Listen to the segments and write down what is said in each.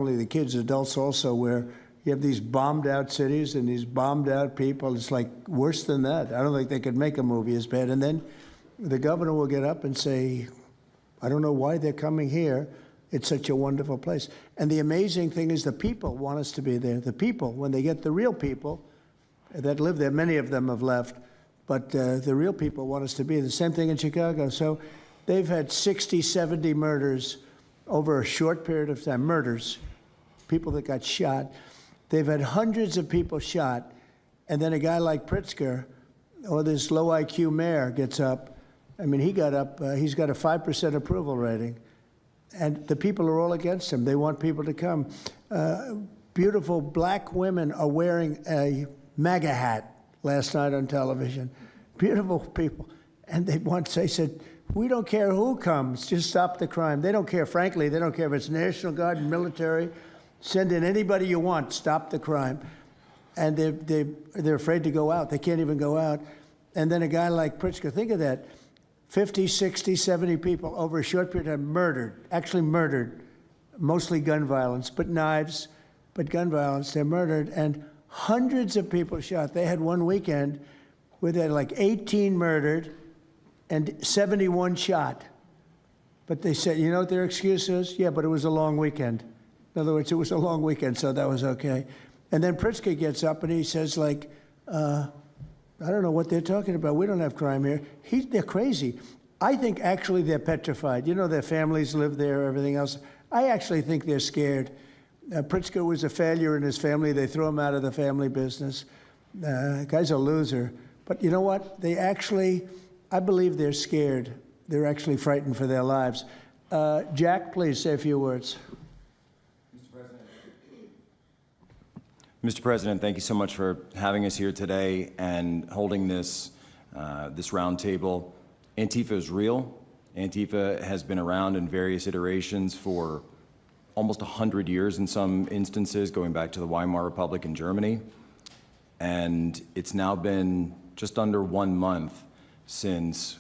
only the kids, adults also, where you have these bombed out cities and these bombed out people. It's like worse than that. I don't think they could make a movie as bad. And then the governor will get up and say, I don't know why they're coming here. It's such a wonderful place. And the amazing thing is the people want us to be there. The people, when they get the real people that live there, many of them have left, but the real people want us to be. The same thing in Chicago. So they've had 60, 70 murders over a short period of time, murders, people that got shot. They've had hundreds of people shot, and then a guy like Pritzker, or this low IQ mayor, gets up. I mean, he got up, he's got a 5% approval rating, and the people are all against him. They want people to come. Beautiful black women are wearing a MAGA hat last night on television. Beautiful people. And they said, we don't care who comes, just stop the crime. They don't care, frankly, they don't care if it's National Guard, military, send in anybody you want, stop the crime. And they're afraid to go out. They can't even go out. And then a guy like Pritzker, think of that, 50, 60, 70 people over a short period of time murdered, actually murdered, mostly gun violence, but knives, but gun violence, they're murdered, and hundreds of people shot. They had one weekend where they had like 18 murdered and 71 shot. But they said, you know what their excuse is? Yeah, but it was a long weekend. In other words, it was a long weekend, so that was okay. And then Pritzker gets up and he says, like, I don't know what they're talking about. We don't have crime here. They're crazy. I think actually they're petrified. You know, their families live there, everything else. I actually think they're scared. Pritzker was a failure in his family. They threw him out of the family business. Guy's a loser. But you know what? They actually, I believe they're scared. They're actually frightened for their lives. Jack, please say a few words. Mr. President, thank you so much for having us here today and holding this roundtable. Antifa is real. Antifa has been around in various iterations for almost 100 years in some instances, going back to the Weimar Republic in Germany. And it's now been just under 1 month since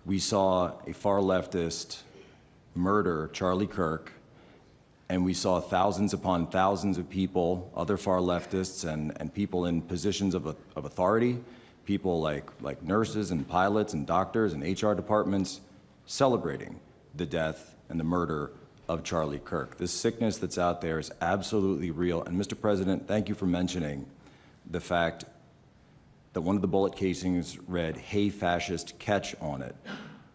we saw a far leftist murder Charlie Kirk, and we saw thousands upon thousands of people, other far leftists and people in positions of authority, people like nurses and pilots and doctors and HR departments celebrating the death and the murder of Charlie Kirk. This sickness that's out there is absolutely real. And Mr. President, thank you for mentioning the fact that one of the bullet casings read, "Hey fascist, catch" on it.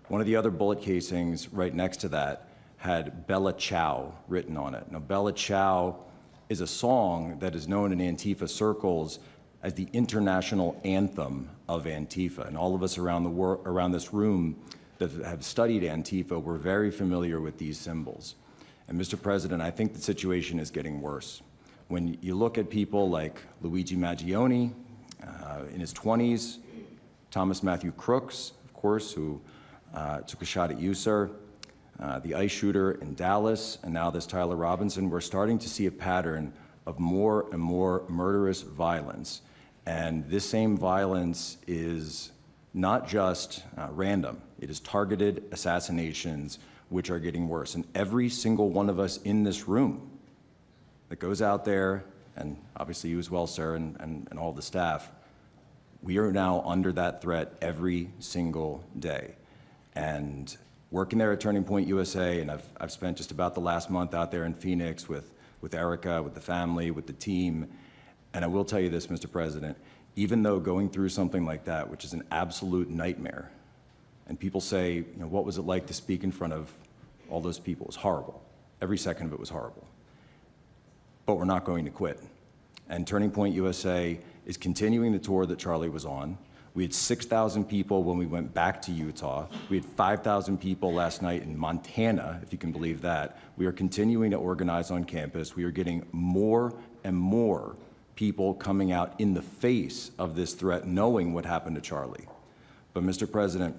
One of the other bullet casings right next to that had Bella Ciao written on it. Now, Bella Ciao is a song that is known in Antifa circles as the international anthem of Antifa. And all of us around this room that have studied Antifa, we're very familiar with these symbols. And Mr. President, I think the situation is getting worse. When you look at people like Luigi Maggioni in his 20s, Thomas Matthew Crooks, of course, who took a shot at you, sir, the ICE shooter in Dallas, and now this Tyler Robinson, we're starting to see a pattern of more and more murderous violence. And this same violence is not just random. It is targeted assassinations, which are getting worse. And every single one of us in this room that goes out there, and obviously you as well, sir, and all the staff, we are now under that threat every single day. And working there at Turning Point USA, and I've spent just about the last month out there in Phoenix with Erica, with the family, with the team. And I will tell you this, Mr. President, even though going through something like that, which is an absolute nightmare, and people say, you know, what was it like to speak in front of all those people? It was horrible. Every second of it was horrible. But we're not going to quit. And Turning Point USA is continuing the tour that Charlie was on. We had 6,000 people when we went back to Utah. We had 5,000 people last night in Montana, if you can believe that. We are continuing to organize on campus. We are getting more and more people coming out in the face of this threat, knowing what happened to Charlie. But Mr. President,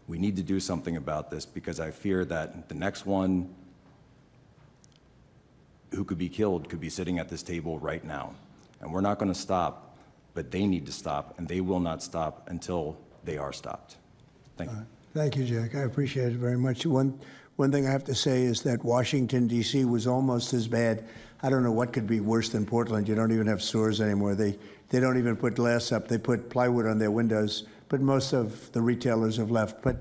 we need to do something about this, because I fear that the next one who could be killed could be sitting at this table right now. And we're not going to stop, but they need to stop, and they will not stop until they are stopped. Thank you. Thank you, Jack. I appreciate it very much. One thing I have to say is that Washington, D.C. was almost as bad. I don't know what could be worse than Portland. You don't even have stores anymore. They don't even put glass up. They put plywood on their windows, but most of the retailers have left. But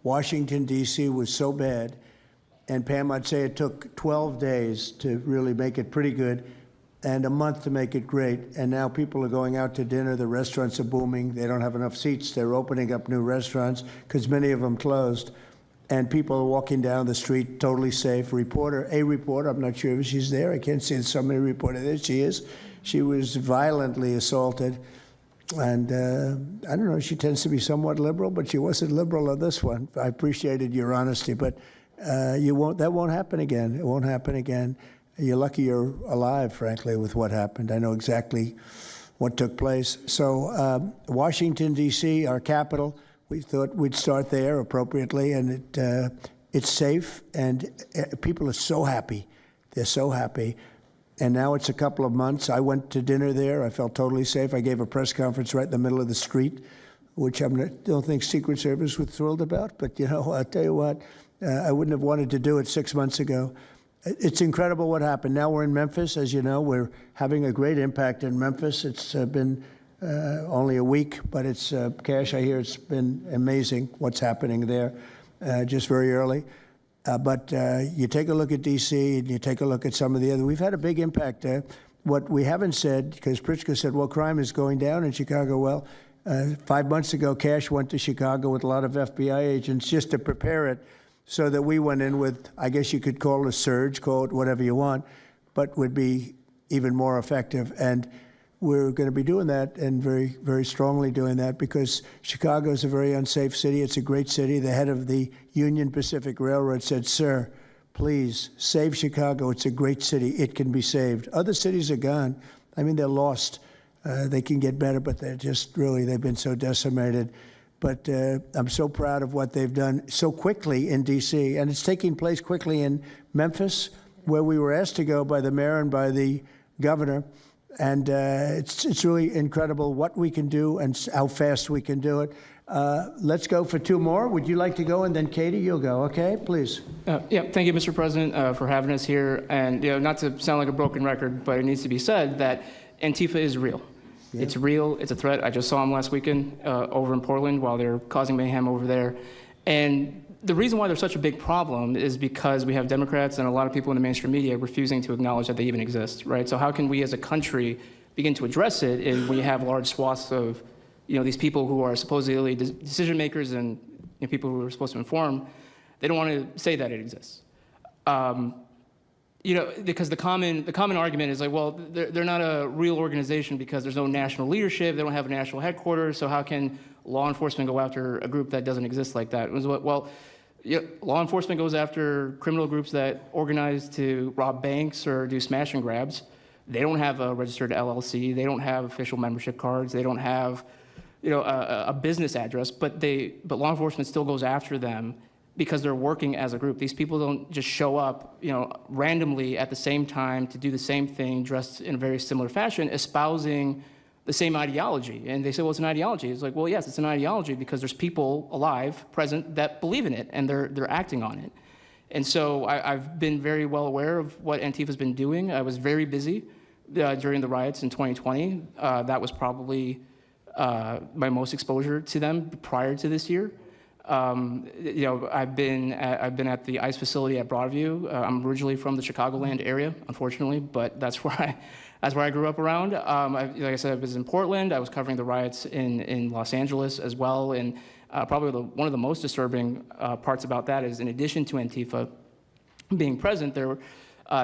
Washington, D.C. was so bad, and Pam, I'd say it took 12 days to really make it pretty good and a month to make it great. And now people are going out to dinner. The restaurants are booming. They don't have enough seats. They're opening up new restaurants because many of them closed. And people are walking down the street totally safe. A reporter, I'm not sure if she's there. I can't see somebody reported it. She is. She was violently assaulted. And I don't know, she tends to be somewhat liberal, but she wasn't liberal on this one. I appreciated your honesty, but that won't happen again. It won't happen again. You're lucky you're alive, frankly, with what happened. I know exactly what took place. So Washington, D.C., our capital, we thought we'd start there appropriately, and it's safe, and people are so happy. They're so happy. And now it's a couple of months. I went to dinner there. I felt totally safe. I gave a press conference right in the middle of the street, which I don't think Secret Service was thrilled about. But, you know, I'll tell you what, I wouldn't have wanted to do it 6 months ago. It's incredible what happened. Now we're in Memphis. As you know, we're having a great impact in Memphis. It's been only a week, but it's, Cash, I hear it's been amazing what's happening there just very early. But you take a look at D.C. and you take a look at some of the other. We've had a big impact. What we haven't said, because Pritzker said, well, crime is going down in Chicago. Well, 5 months ago, Cash went to Chicago with a lot of FBI agents just to prepare it, so that we went in with, I guess you could call it a surge, call it whatever you want, but would be even more effective. And we're going to be doing that, and very, very strongly doing that, because Chicago is a very unsafe city. It's a great city. The head of the Union Pacific Railroad said, sir, please save Chicago. It's a great city. It can be saved. Other cities are gone. I mean, they're lost. They can get better, but they're just really, they've been so decimated. But I'm so proud of what they've done so quickly in D.C., and it's taking place quickly in Memphis, where we were asked to go by the mayor and by the governor. And it's really incredible what we can do and how fast we can do it. Let's go for two more. Would you like to go? And then Katie, you'll go. Okay, please. Yeah, thank you, Mr. President, for having us here. And not to sound like a broken record, but it needs to be said that Antifa is real. Yeah. It's real. It's a threat. I just saw them last weekend over in Portland while they're causing mayhem over there. And the reason why they're such a big problem is because we have Democrats and a lot of people in the mainstream media refusing to acknowledge that they even exist, right? So how can we as a country begin to address it if we have large swaths of, these people who are supposedly decision makers and people who are supposed to inform, they don't want to say that it exists. Because the common argument is like, well, they're not a real organization because there's no national leadership, they don't have a national headquarters, so how can law enforcement go after a group that doesn't exist like that? Well, law enforcement goes after criminal groups that organize to rob banks or do smash and grabs. They don't have a registered LLC, they don't have official membership cards, they don't have a business address, but law enforcement still goes after them because they're working as a group. These people don't just show up, randomly at the same time to do the same thing, dressed in a very similar fashion, espousing the same ideology. And they say, well, it's an ideology. It's like, well, yes, it's an ideology because there's people alive, present, that believe in it, and they're acting on it. And so I've been very well aware of what Antifa's been doing. I was very busy during the riots in 2020. That was probably my most exposure to them prior to this year. I've been at the ICE facility at Broadview. I'm originally from the Chicagoland area, unfortunately, but that's where I grew up around. Like I said, I was in Portland. I was covering the riots in Los Angeles as well. And probably one of the most disturbing parts about that is, in addition to Antifa being present, they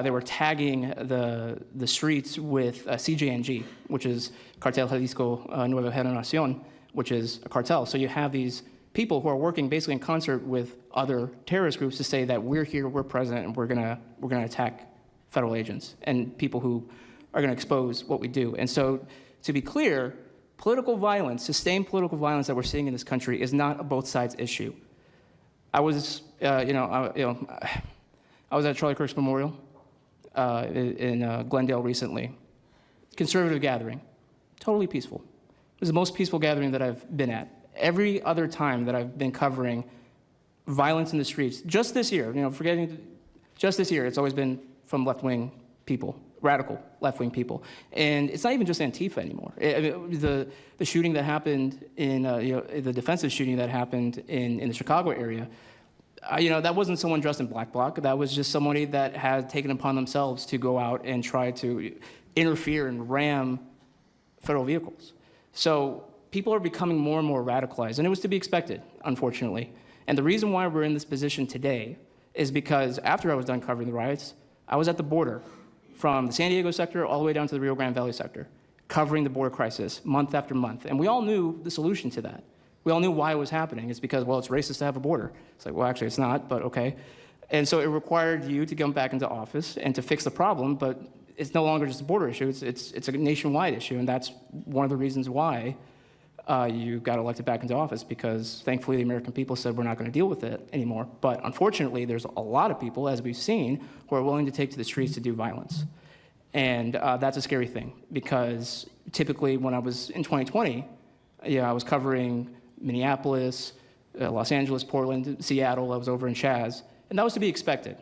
were tagging the streets with CJNG, which is Cartel Jalisco Nueva Generación, which is a cartel. So you have these people who are working basically in concert with other terrorist groups to say that we're here, we're present, and we're gonna attack federal agents and people who are gonna expose what we do. And so, to be clear, political violence, sustained political violence that we're seeing in this country is not a both sides issue. I was, I was at Charlie Kirk's memorial in Glendale recently. Conservative gathering, totally peaceful. It was the most peaceful gathering that I've been at. Every other time that I've been covering violence in the streets, just this year, just this year, it's always been from left-wing people, radical left-wing people. And it's not even just Antifa anymore. The shooting that happened in, the defensive shooting that happened in the Chicago area, that wasn't someone dressed in black bloc. That was just somebody that had taken upon themselves to go out and try to interfere and ram federal vehicles. So people are becoming more and more radicalized, and it was to be expected, unfortunately. And the reason why we're in this position today is because after I was done covering the riots, I was at the border from the San Diego sector all the way down to the Rio Grande Valley sector, covering the border crisis month after month. And we all knew the solution to that. We all knew why it was happening. It's because, well, it's racist to have a border. It's like, well, actually, it's not, but okay. And so it required you to come back into office and to fix the problem, but it's no longer just a border issue. It's a nationwide issue, and that's one of the reasons why you got elected back into office, because thankfully the American people said we're not going to deal with it anymore. But unfortunately, there's a lot of people, as we've seen, who are willing to take to the streets to do violence. And that's a scary thing, because typically when I was in 2020, I was covering Minneapolis, Los Angeles, Portland, Seattle. I was over in Chaz, and that was to be expected.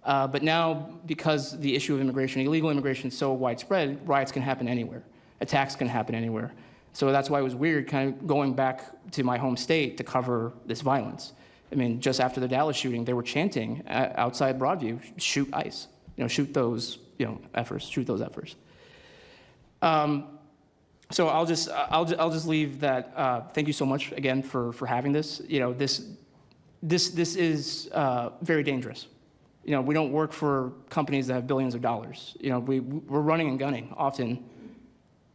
But now, because the issue of immigration, illegal immigration, is so widespread, riots can happen anywhere. Attacks can happen anywhere. So that's why it was weird kind of going back to my home state to cover this violence. I mean, just after the Dallas shooting, they were chanting outside Broadview, shoot ICE, shoot those, efforts, shoot those efforts. So I'll just leave that. Thank you so much again for having this. This is very dangerous. We don't work for companies that have billions of dollars. We're running and gunning often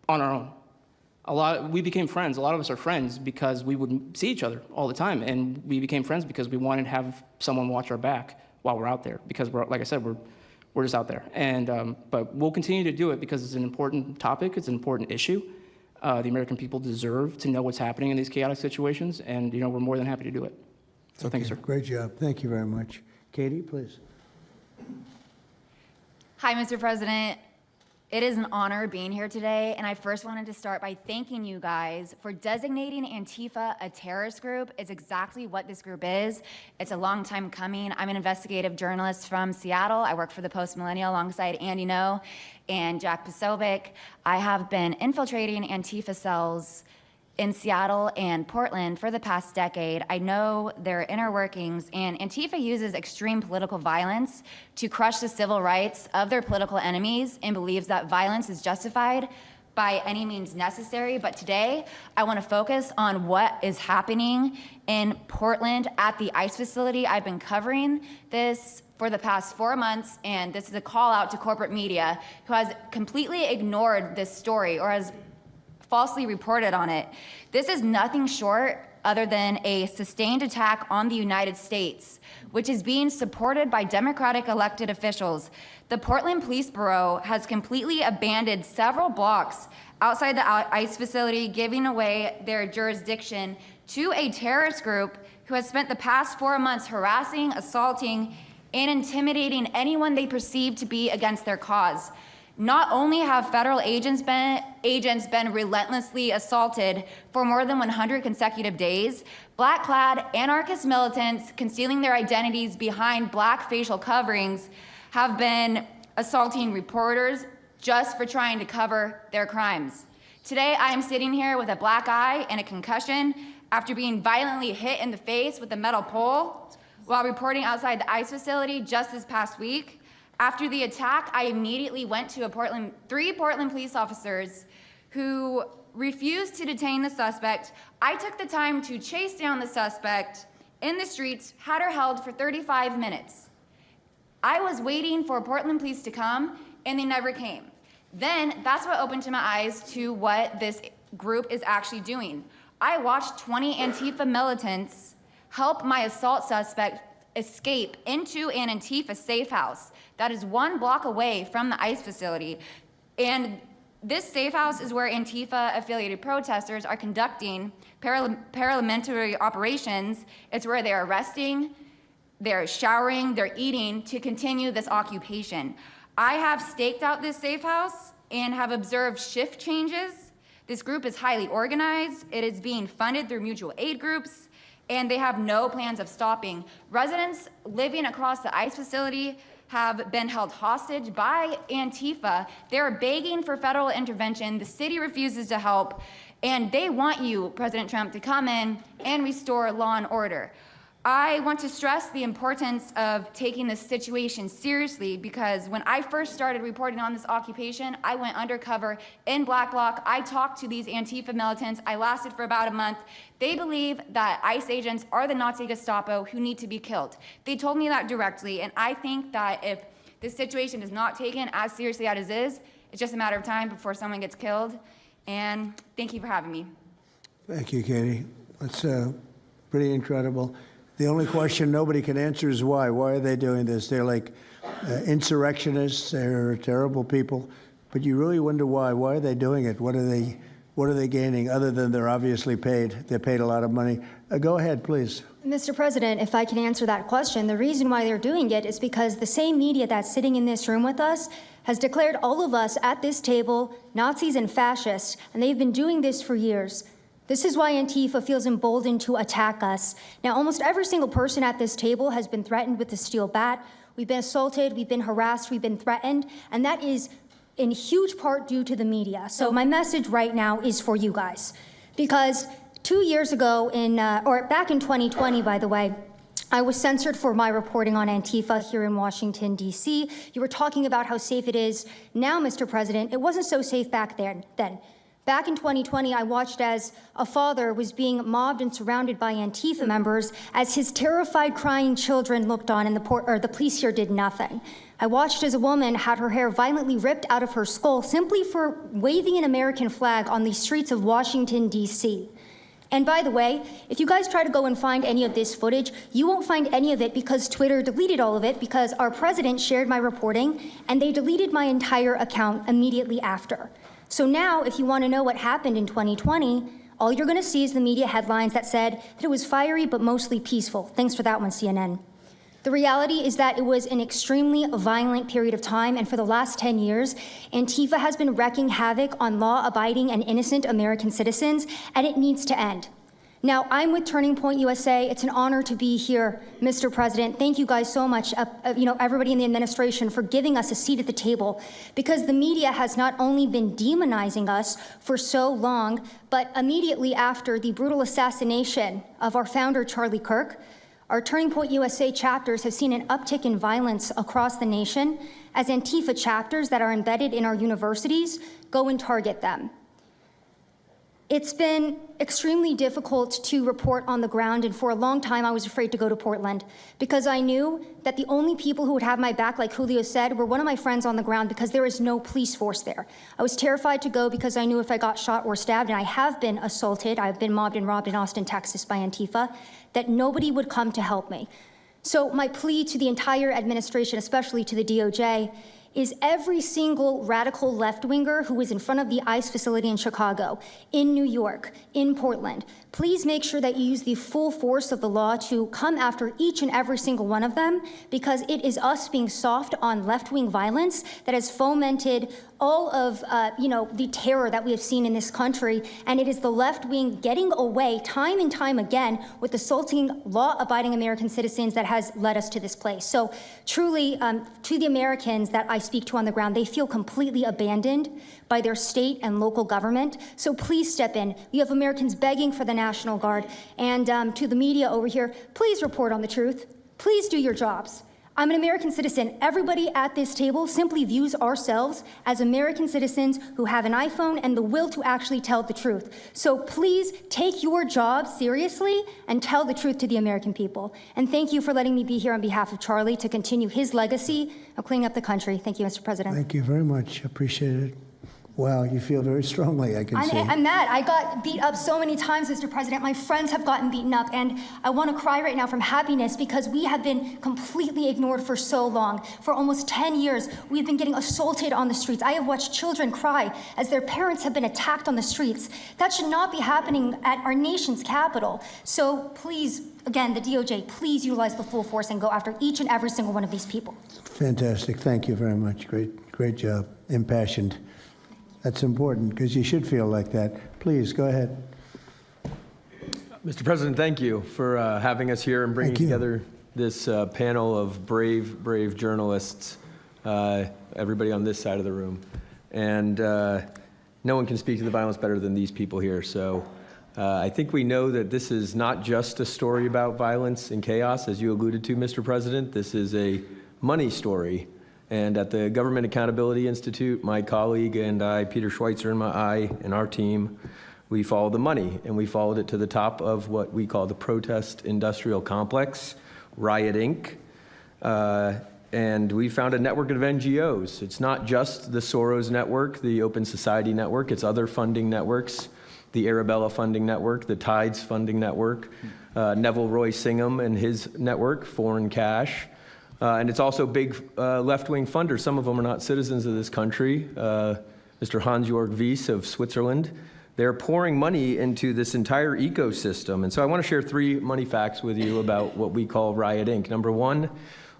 on our own. We became friends. A lot of us are friends because we would see each other all the time, and we became friends because we wanted to have someone watch our back while we're out there. Because like I said, we're just out there. And but we'll continue to do it because it's an important topic. It's an important issue. The American people deserve to know what's happening in these chaotic situations, and we're more than happy to do it. So thank you, sir. Great job. Thank you very much. Katie, please. Hi, Mr. President. It is an honor being here today, and I first wanted to start by thanking you guys for designating Antifa a terrorist group. It's exactly what this group is. It's a long time coming. I'm an investigative journalist from Seattle. I work for the Post Millennial alongside Andy No and Jack Posobiec. I have been infiltrating Antifa cells in Seattle and Portland for the past decade. I know their inner workings, and Antifa uses extreme political violence to crush the civil rights of their political enemies and believes that violence is justified by any means necessary. But today, I want to focus on what is happening in Portland at the ICE facility. I've been covering this for the past 4 months, and this is a call out to corporate media who has completely ignored this story or has falsely reported on it. This is nothing short other than a sustained attack on the United States, which is being supported by Democratic elected officials. The Portland Police Bureau has completely abandoned several blocks outside the ICE facility, giving away their jurisdiction to a terrorist group who has spent the past 4 months harassing, assaulting, and intimidating anyone they perceive to be against their cause. Not only have federal agents been relentlessly assaulted for more than 100 consecutive days, black-clad anarchist militants concealing their identities behind black facial coverings have been assaulting reporters just for trying to cover their crimes. Today, I am sitting here with a black eye and a concussion after being violently hit in the face with a metal pole while reporting outside the ICE facility just this past week. After the attack, I immediately went to three Portland police officers who refused to detain the suspect. I took the time to chase down the suspect in the streets, had her held for 35 minutes. I was waiting for Portland police to come, and they never came. Then that's what opened to my eyes to what this group is actually doing. I watched 20 Antifa militants help my assault suspect escape into an Antifa safe house that is 1 block away from the ICE facility. And this safe house is where Antifa-affiliated protesters are conducting paramilitary operations. It's where they're arresting, they're showering, they're eating to continue this occupation. I have staked out this safe house and have observed shift changes This group is highly organized. It is being funded through mutual aid groups, and they have no plans of stopping. Residents living across the ICE facility have been held hostage by Antifa. They're begging for federal intervention. The city refuses to help, and they want you, President Trump, to come in and restore law and order. I want to stress the importance of taking this situation seriously, because when I first started reporting on this occupation, I went undercover in Black Bloc. I talked to these Antifa militants. I lasted for about a month. They believe that ICE agents are the Nazi Gestapo who need to be killed. They told me that directly, and I think that if this situation is not taken as seriously as it is, it's just a matter of time before someone gets killed. And thank you for having me. Thank you, Katie. That's pretty incredible. The only question nobody can answer is why. Why are they doing this? They're like insurrectionists. They're terrible people. But you really wonder why. Why are they doing it? What are they gaining other than they're obviously paid? They're paid a lot of money. Go ahead, please. Mr. President, if I can answer that question, the reason why they're doing it is because the same media that's sitting in this room with us has declared all of us at this table Nazis and fascists, and they've been doing this for years. This is why Antifa feels emboldened to attack us. Now, almost every single person at this table has been threatened with a steel bat. We've been assaulted, we've been harassed, we've been threatened, and that is in huge part due to the media. So my message right now is for you guys, because 2 years ago, back in 2020, by the way, I was censored for my reporting on Antifa here in Washington, D.C. You were talking about how safe it is now, Mr. President. It wasn't so safe back then. Back in 2020, I watched as a father was being mobbed and surrounded by Antifa members as his terrified, crying children looked on and the police here did nothing. I watched as a woman had her hair violently ripped out of her skull simply for waving an American flag on the streets of Washington, D.C. And by the way, if you guys try to go and find any of this footage, you won't find any of it because Twitter deleted all of it because our president shared my reporting and they deleted my entire account immediately after. So now, if you want to know what happened in 2020, all you're going to see is the media headlines that said that it was fiery but mostly peaceful. Thanks for that one, CNN. The reality is that it was an extremely violent period of time, and for the last 10 years, Antifa has been wreaking havoc on law-abiding and innocent American citizens, and it needs to end. Now, I'm with Turning Point USA. It's an honor to be here, Mr. President. Thank you guys so much, everybody in the administration, for giving us a seat at the table, because the media has not only been demonizing us for so long, but immediately after the brutal assassination of our founder, Charlie Kirk, our Turning Point USA chapters have seen an uptick in violence across the nation as Antifa chapters that are embedded in our universities go and target them. It's been extremely difficult to report on the ground, and for a long time I was afraid to go to Portland because I knew that the only people who would have my back, like Julio said, were one of my friends on the ground because there is no police force there. I was terrified to go because I knew if I got shot or stabbed, and I have been assaulted, I've been mobbed and robbed in Austin, Texas by Antifa, that nobody would come to help me. So my plea to the entire administration, especially to the DOJ, is every single radical left-winger who is in front of the ICE facility in Chicago, in New York, in Portland, please make sure that you use the full force of the law to come after each and every single one of them, because it is us being soft on left-wing violence that has fomented all of the terror that we have seen in this country, and it is the left wing getting away time and time again with assaulting law-abiding American citizens that has led us to this place. So truly, to the Americans that I speak to on the ground, they feel completely abandoned by their state and local government. So please step in. You have Americans begging for the National Guard, and to the media over here, please report on the truth. Please do your jobs. I'm an American citizen. Everybody at this table simply views ourselves as American citizens who have an iPhone and the will to actually tell the truth. So please take your job seriously and tell the truth to the American people. And thank you for letting me be here on behalf of Charlie to continue his legacy of cleaning up the country. Thank you, Mr. President. Thank you very much. Appreciate it. Wow, you feel very strongly, I can see. I'm mad. I got beat up so many times, Mr. President. My friends have gotten beaten up, and I want to cry right now from happiness because we have been completely ignored for so long. For almost 10 years, we've been getting assaulted on the streets. I have watched children cry as their parents have been attacked on the streets. That should not be happening at our nation's capital. So please, again, the DOJ, please utilize the full force and go after each and every single one of these people. Fantastic. Thank you very much. Great job. Impassioned. That's important, because you should feel like that. Please, go ahead. Mr. President, thank you for having us here and bringing Thank you. together this panel of brave journalists, everybody on this side of the room. And no one can speak to the violence better than these people here. So I think we know that this is not just a story about violence and chaos, as you alluded to, Mr. President. This is a money story. And at the Government Accountability Institute, my colleague and I, Peter Schweitzer and our team, we followed the money, and we followed it to the top of what we call the protest industrial complex, Riot Inc. And we found a network of NGOs. It's not just the Soros network, the Open Society network, it's other funding networks, the Arabella funding network, the Tides funding network, Neville Roy Singham and his network, Foreign Cash. And it's also big left-wing funders. Some of them are not citizens of this country. Mr. Hans-Jörg Wyss of Switzerland. They're pouring money into this entire ecosystem. And so I want to share 3 money facts with you about what we call Riot Inc. Number one,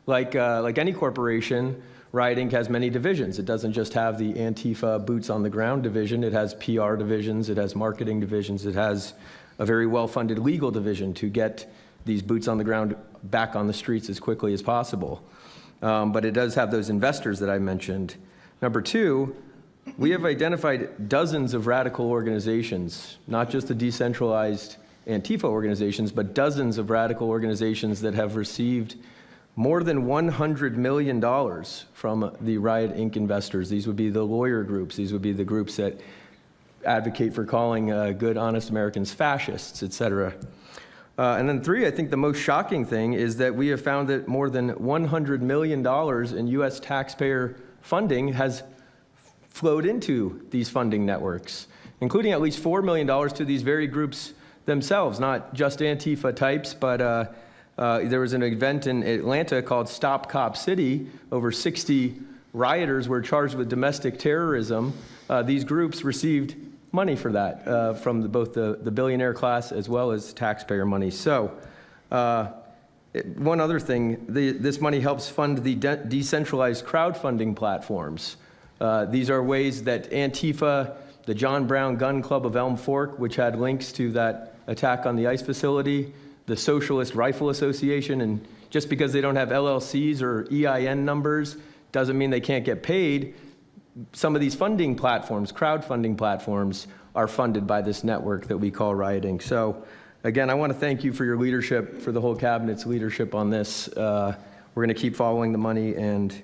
like any corporation, Riot Inc. has many divisions. It doesn't just have the Antifa boots on the ground division. It has PR divisions. It has marketing divisions. It has a very well-funded legal division to get these boots on the ground back on the streets as quickly as possible. But it does have those investors that I mentioned. Number two, we have identified dozens of radical organizations, not just the decentralized Antifa organizations, but dozens of radical organizations that have received more than $100 million from the Riot Inc. investors. These would be the lawyer groups. These would be the groups that advocate for calling good, honest Americans fascists, et cetera. And then 3, I think the most shocking thing is that we have found that more than $100 million in U.S. taxpayer funding has flowed into these funding networks, including at least $4 million to these very groups themselves, not just Antifa types, but there was an event in Atlanta called Stop Cop City. Over 60 rioters were charged with domestic terrorism. These groups received money for that from both the billionaire class as well as taxpayer money. So one other thing, this money helps fund the decentralized crowdfunding platforms. These are ways that Antifa, the John Brown Gun Club of Elm Fork, which had links to that attack on the ICE facility, the Socialist Rifle Association, and just because they don't have LLCs or EIN numbers doesn't mean they can't get paid. Some of these funding platforms, crowdfunding platforms, are funded by this network that we call Riot Inc. So again, I want to thank you for your leadership, for the whole cabinet's leadership on this. We're going to keep following the money and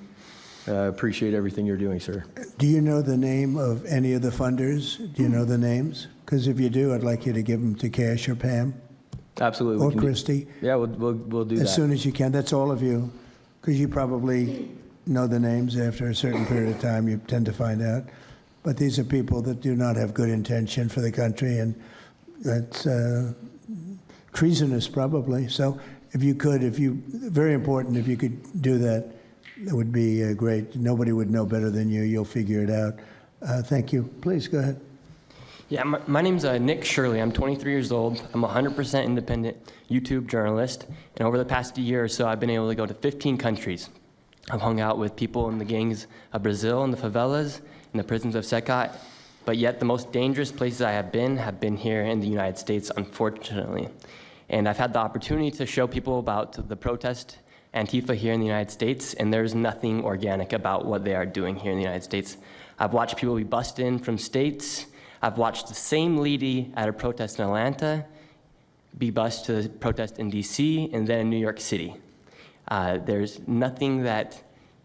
appreciate everything you're doing, sir. Do you know the name of any of the funders? Do you know the names? Because if you do, I'd like you to give them to Cash or Pam. Absolutely. Or Christy. Yeah, we'll do that. As soon as you can. That's all of you. Because you probably know the names after a certain period of time. You tend to find out. But these are people that do not have good intention for the country, and that's treasonous probably. So if you could, very important, if you could do that, that would be great. Nobody would know better than you. You'll figure it out. Thank you. Please, go ahead. Yeah, my name's Nick Shirley. I'm 23 years old. I'm a 100% independent YouTube journalist. And over the past year or so, I've been able to go to 15 countries. I've hung out with people in the gangs of Brazil, in the favelas, in the prisons of Secot. But yet the most dangerous places I have been here in the United States, unfortunately. And I've had the opportunity to show people about the protest Antifa here in the United States, and there's nothing organic about what they are doing here in the United States. I've watched people be bussed in from states. I've watched the same lady at a protest in Atlanta be bused to a protest in DC and then in New York City. There's nothing that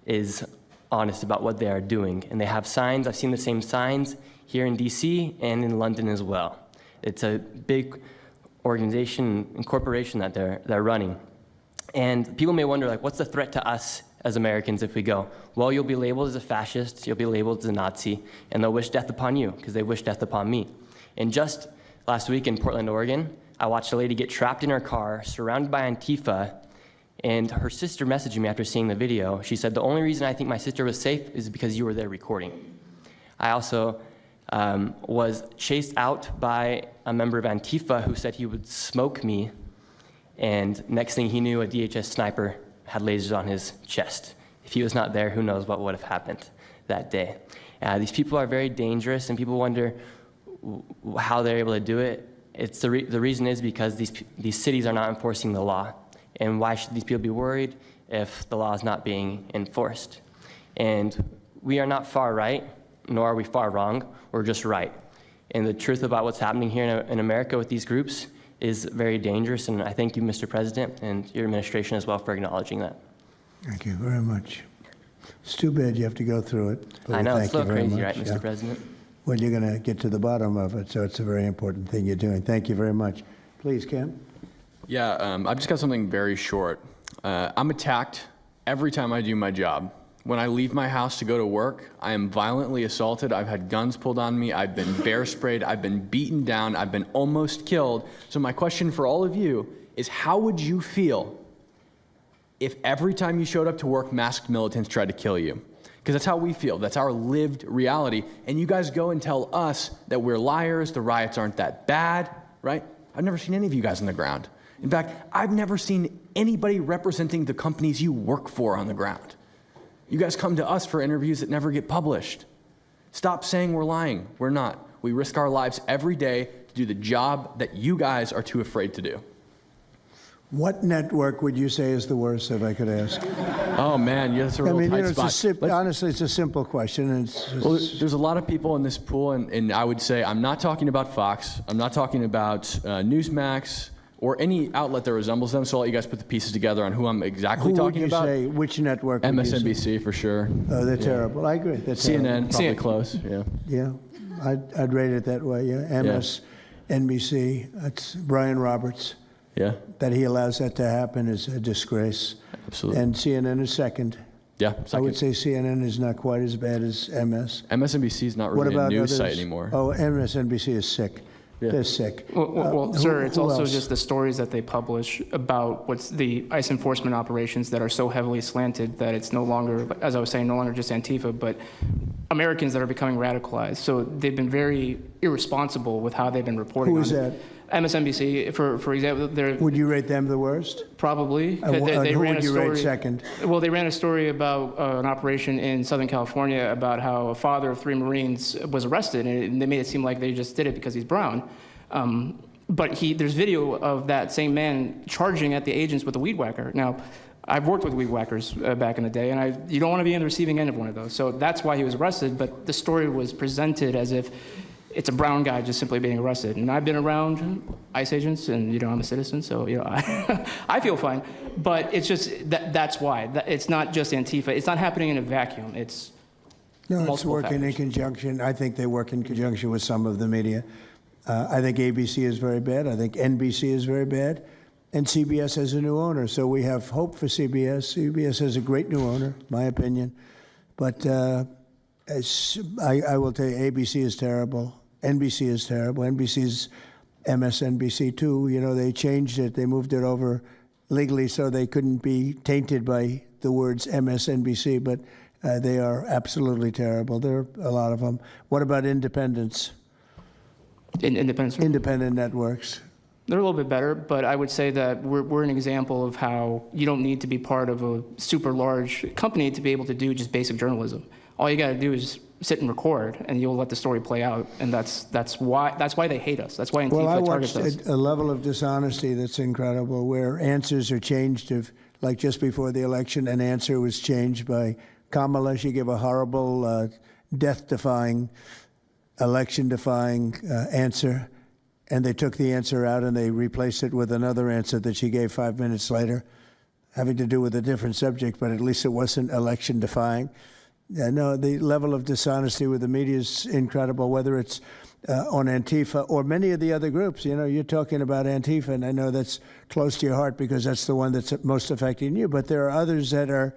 is honest about what they are doing. And they have signs. I've seen the same signs here in DC and in London as well. It's a big organization and corporation that they're running. And people may wonder, like, what's the threat to us as Americans if we go? Well, you'll be labeled as a fascist, you'll be labeled as a Nazi, and they'll wish death upon you because they wish death upon me. And just last week in Portland, Oregon, I watched a lady get trapped in her car, surrounded by Antifa, and her sister messaged me after seeing the video. She said, the only reason I think my sister was safe is because you were there recording. I also was chased out by a member of Antifa who said he would smoke me, and next thing he knew, a DHS sniper had lasers on his chest. If he was not there, who knows what would have happened that day. These people are very dangerous, and people wonder how they're able to do it. The reason is because these cities are not enforcing the law. And why should these people be worried if the law is not being enforced? And we are not far right, nor are we far wrong. We're just right. And the truth about what's happening here in America with these groups is very dangerous. And I thank you, Mr. President, and your administration as well for acknowledging that. Thank you very much. It's too bad you have to go through it. I know, it's a Thank you little very crazy, much. right, Mr. President? Well, you're going to get to the bottom of it, so it's a very important thing you're doing. Thank you very much. Please, Cam. Yeah, I've just got something very short. I'm attacked every time I do my job. When I leave my house to go to work, I am violently assaulted. I've had guns pulled on me. I've been bear sprayed. I've been beaten down. I've been almost killed. So my question for all of you is, how would you feel if every time you showed up to work, masked militants tried to kill you? Because that's how we feel. That's our lived reality. And you guys go and tell us that we're liars, the riots aren't that bad, right? I've never seen any of you guys on the ground. In fact, I've never seen anybody representing the companies you work for on the ground. You guys come to us for interviews that never get published. Stop saying we're lying. We're not. We risk our lives every day to do the job that you guys are too afraid to do. What network would you say is the worst, if I could ask? Oh, man, that's a real tight spot. Honestly, it's a simple question. And well, there's a lot of people in this pool, and I would say I'm not talking about Fox. I'm not talking about Newsmax or any outlet that resembles them, so I'll let you guys put the pieces together on who I'm exactly talking about. Who would you say? Which network would MSNBC, you say? for sure. Oh, they're terrible. I agree. They're CNN, terrible. probably close, yeah. Yeah, I'd rate it that way, yeah. MSNBC, that's Brian Roberts. Yeah. That he allows that to happen is a disgrace. Absolutely. And CNN is second. Yeah, second. I would say CNN is not quite as bad as MS. MSNBC is not really a news site anymore. Oh, MSNBC is sick. Yeah. They're sick. Well, sir, it's also else? just the stories that they publish about what's the ICE enforcement operations that are so heavily slanted that it's no longer, as I was saying, no longer just Antifa, but Americans that are becoming radicalized. So they've been very irresponsible with how they've been reporting. Who is that? MSNBC, for example, they're Would you rate them the worst? probably. Who would you rate second? Well, they ran a story about an operation in Southern California about how a father of 3 Marines was arrested, and they made it seem like they just did it because he's brown. But there's video of that same man charging at the agents with a weed whacker. Now, I've worked with weed whackers back in the day, and you don't want to be on the receiving end of one of those. So that's why he was arrested, but the story was presented as if it's a brown guy just simply being arrested. And I've been around ICE agents, and I'm a citizen, so I feel fine. But it's just that's why. It's not just Antifa. It's not happening in a vacuum. It's it's working in conjunction. I think they work in conjunction with some of the media. I think ABC is very bad. I think NBC is very bad. And CBS has a new owner, so we have hope for CBS. CBS has a great new owner, my opinion. But I will tell you, ABC is terrible. NBC is terrible. NBC's MSNBC too. They changed it. They moved it over legally so they couldn't be tainted by the words MSNBC, but they are absolutely terrible. There are a lot of them. What about independents? Independent networks. They're a little bit better, but I would say that we're an example of how you don't need to be part of a super large company to be able to do just basic journalism. All you got to do is sit and record, and you'll let the story play out. And that's why they hate us. That's why Antifa targets us. Well, I watched a level of dishonesty that's incredible, where answers are changed. Like just before the election, an answer was changed by Kamala. She gave a horrible, death-defying, election-defying answer. And they took the answer out and they replaced it with another answer that she gave 5 minutes later, having to do with a different subject, but at least it wasn't election-defying. No, the level of dishonesty with the media is incredible, whether it's on Antifa or many of the other groups. You're talking about Antifa, and I know that's close to your heart because that's the one that's most affecting you. But there are others that are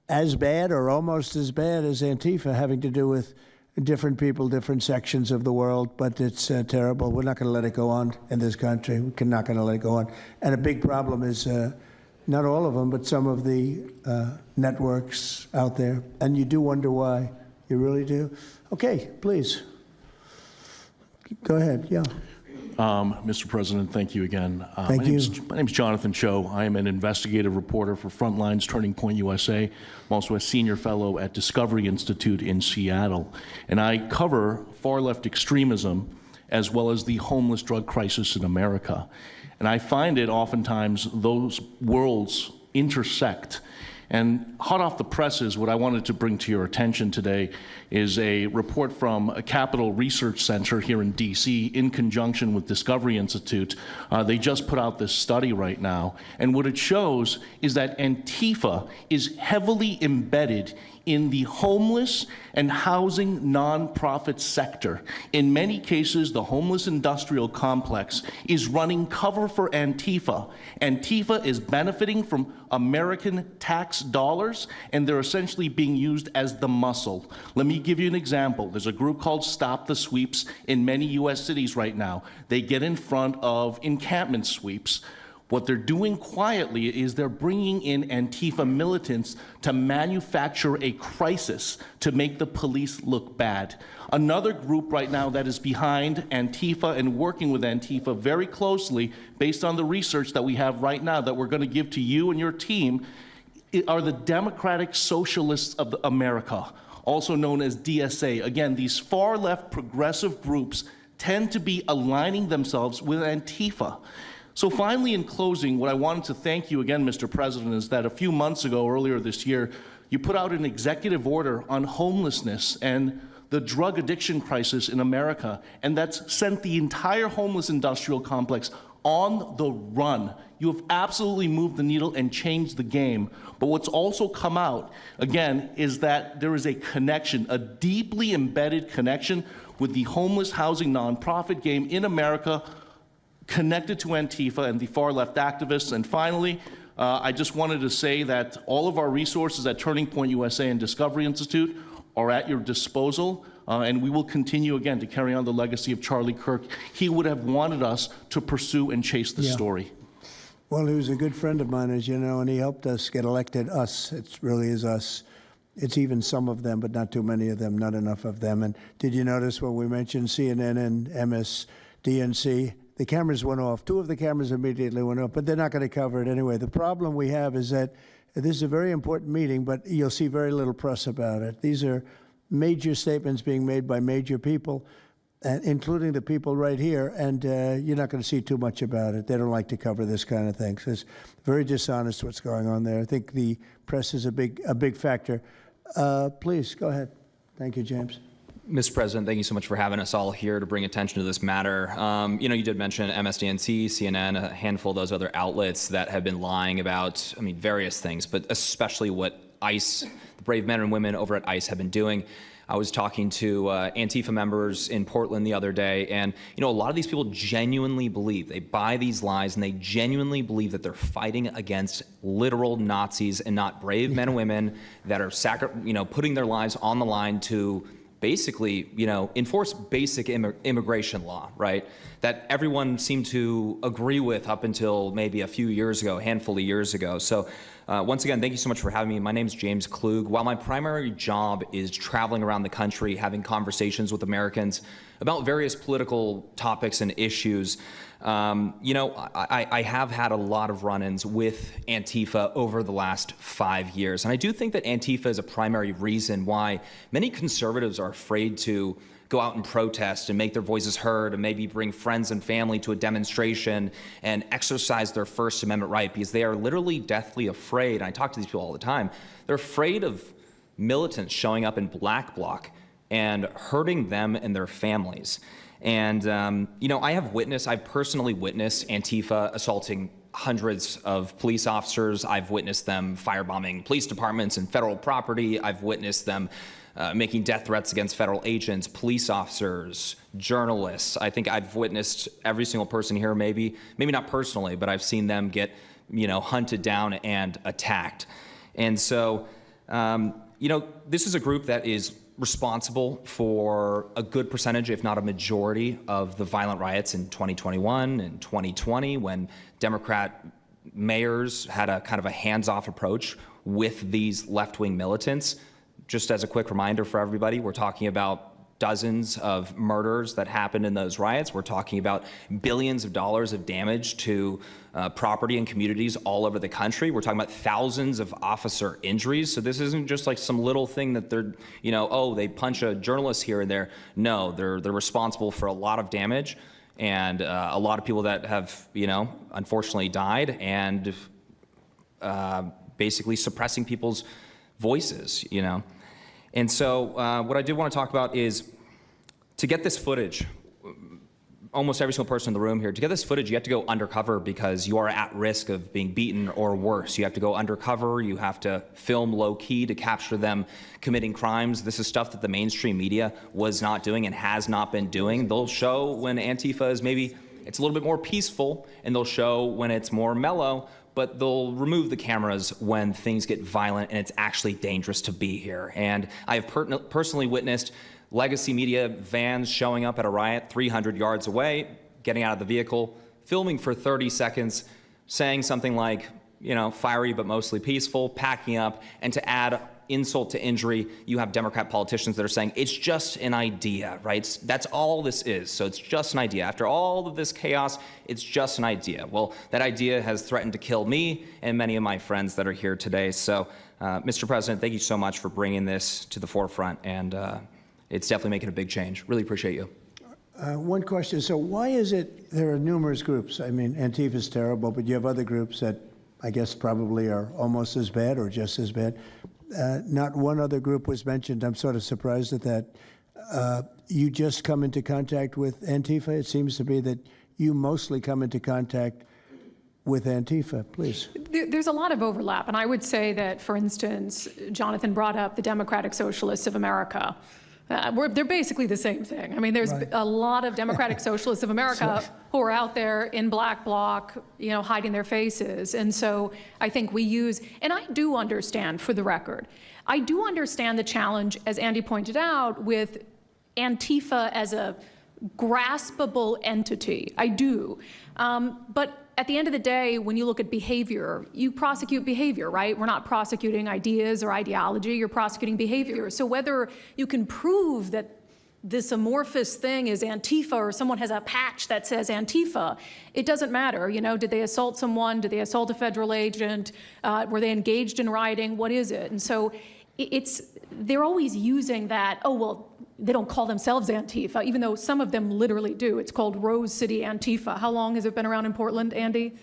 as bad or almost as bad as Antifa, having to do with different people, different sections of the world. But it's terrible. We're not going to let it go on in this country. We're not going to let it go on. And a big problem is not all of them, but some of the networks out there. And you do wonder why. You really do. Okay, please. Go ahead, yeah. Mr. President, thank you again. Thank you. My name's Jonathan Cho. I am an investigative reporter for Frontlines Turning Point USA. I'm also a senior fellow at Discovery Institute in Seattle. And I cover far-left extremism as well as the homeless drug crisis in America. And I find it oftentimes those worlds intersect. And hot off the presses, what I wanted to bring to your attention today is a report from a Capital Research Center here in DC in conjunction with Discovery Institute. They just put out this study right now. And what it shows is that Antifa is heavily embedded in the homeless and housing nonprofit sector. In many cases, the homeless industrial complex is running cover for Antifa. Antifa is benefiting from American tax dollars, and they're essentially being used as the muscle. Let me give you an example. There's a group called Stop the Sweeps in many US cities right now. They get in front of encampment sweeps. What they're doing quietly is they're bringing in Antifa militants to manufacture a crisis to make the police look bad. Another group right now that is behind Antifa and working with Antifa very closely, based on the research that we have right now that we're going to give to you and your team, are the Democratic Socialists of America, also known as DSA. Again, these far-left progressive groups tend to be aligning themselves with Antifa. So finally, in closing, what I wanted to thank you again, Mr. President, is that a few months ago, earlier this year, you put out an executive order on homelessness and the drug addiction crisis in America, and that's sent the entire homeless industrial complex on the run. You have absolutely moved the needle and changed the game. But what's also come out, again, is that there is a connection, a deeply embedded connection with the homeless housing nonprofit game in America, connected to Antifa and the far-left activists. And finally, I just wanted to say that all of our resources at Turning Point USA and Discovery Institute are at your disposal, and we will continue, again, to carry on the legacy of Charlie Kirk. He would have wanted us to pursue and chase the story. Well, he was a good friend of mine, as you know, and he helped us get elected. Us, it really is us. It's even some of them, but not too many of them, not enough of them. And did you notice when we mentioned CNN and MSDNC, the cameras went off. Two of the cameras immediately went off, but they're not going to cover it anyway. The problem we have is that this is a very important meeting, but you'll see very little press about it. These are major statements being made by major people, including the people right here, and you're not going to see too much about it. They don't like to cover this kind of thing. So it's very dishonest what's going on there. I think the press is a big factor. Please, go ahead. Thank you, James. Mr. President, thank you so much for having us all here to bring attention to this matter. You did mention MSDNC, CNN, a handful of those other outlets that have been lying about, various things, but especially what ICE, the brave men and women over at ICE have been doing. I was talking to Antifa members in Portland the other day, and a lot of these people genuinely believe, they buy these lies, and they genuinely believe that they're fighting against literal Nazis and not brave men and women that are putting their lives on the line to basically, enforce basic immigration law, right? That everyone seemed to agree with up until maybe a few years ago, a handful of years ago. So once again, thank you so much for having me. My name is James Klug. While my primary job is traveling around the country, having conversations with Americans about various political topics and issues, I have had a lot of run-ins with Antifa over the last 5 years. And I do think that Antifa is a primary reason why many conservatives are afraid to go out and protest and make their voices heard and maybe bring friends and family to a demonstration and exercise their First Amendment right, because they are literally deathly afraid. And I talk to these people all the time. They're afraid of militants showing up in black bloc and hurting them and their families. And, I've personally witnessed Antifa assaulting hundreds of police officers. I've witnessed them firebombing police departments and federal property. I've witnessed them making death threats against federal agents, police officers, journalists. I think I've witnessed every single person here, maybe not personally, but I've seen them get, hunted down and attacked. And so, this is a group that is responsible for a good percentage, if not a majority, of the violent riots in 2021 and 2020, when Democrat mayors had a kind of a hands-off approach with these left-wing militants. Just as a quick reminder for everybody, we're talking about dozens of murders that happened in those riots. We're talking about billions of dollars of damage to property and communities all over the country. We're talking about thousands of officer injuries. So this isn't just like some little thing that they're, oh, they punch a journalist here and there. No, they're responsible for a lot of damage and a lot of people that have, unfortunately died and basically suppressing people's voices, And so what I did want to talk about is to get this footage, almost every single person in the room here, to get this footage, you have to go undercover because you are at risk of being beaten or worse. You have to go undercover. You have to film low key to capture them committing crimes. This is stuff that the mainstream media was not doing and has not been doing. They'll show when Antifa is maybe, it's a little bit more peaceful, and they'll show when it's more mellow, but they'll remove the cameras when things get violent and it's actually dangerous to be here. And I have personally witnessed legacy media vans showing up at a riot 300 yards away, getting out of the vehicle, filming for 30 seconds, saying something like, fiery but mostly peaceful, packing up, and to add insult to injury, you have Democrat politicians that are saying, it's just an idea, right? That's all this is, so it's just an idea. After all of this chaos, it's just an idea. Well, that idea has threatened to kill me and many of my friends that are here today. So, Mr. President, thank you so much for bringing this to the forefront, and it's definitely making a big change. Really appreciate you. One question. So why is it there are numerous groups? I mean, Antifa is terrible, but you have other groups that I guess probably are almost as bad or just as bad. Not one other group was mentioned. I'm sort of surprised at that. You just come into contact with Antifa? It seems to be that you mostly come into contact with Antifa. Please. There's a lot of overlap. And I would say that, for instance, Jonathan brought up the Democratic Socialists of America. They're basically the same thing. I mean, there's a lot of Democratic Socialists of America who are out there in black bloc, hiding their faces. And so I think we use, and I do understand, for the record, I do understand the challenge, as Andy pointed out, with Antifa as a graspable entity. I do. But at the end of the day, when you look at behavior, you prosecute behavior, right? We're not prosecuting ideas or ideology, you're prosecuting behavior. So whether you can prove that this amorphous thing is Antifa or someone has a patch that says Antifa, it doesn't matter. Did they assault someone? Did they assault a federal agent? Were they engaged in rioting? What is it? And so they're always using that, oh, well, they don't call themselves Antifa, even though some of them literally do. It's called Rose City Antifa. How long has it been around in Portland, Andy?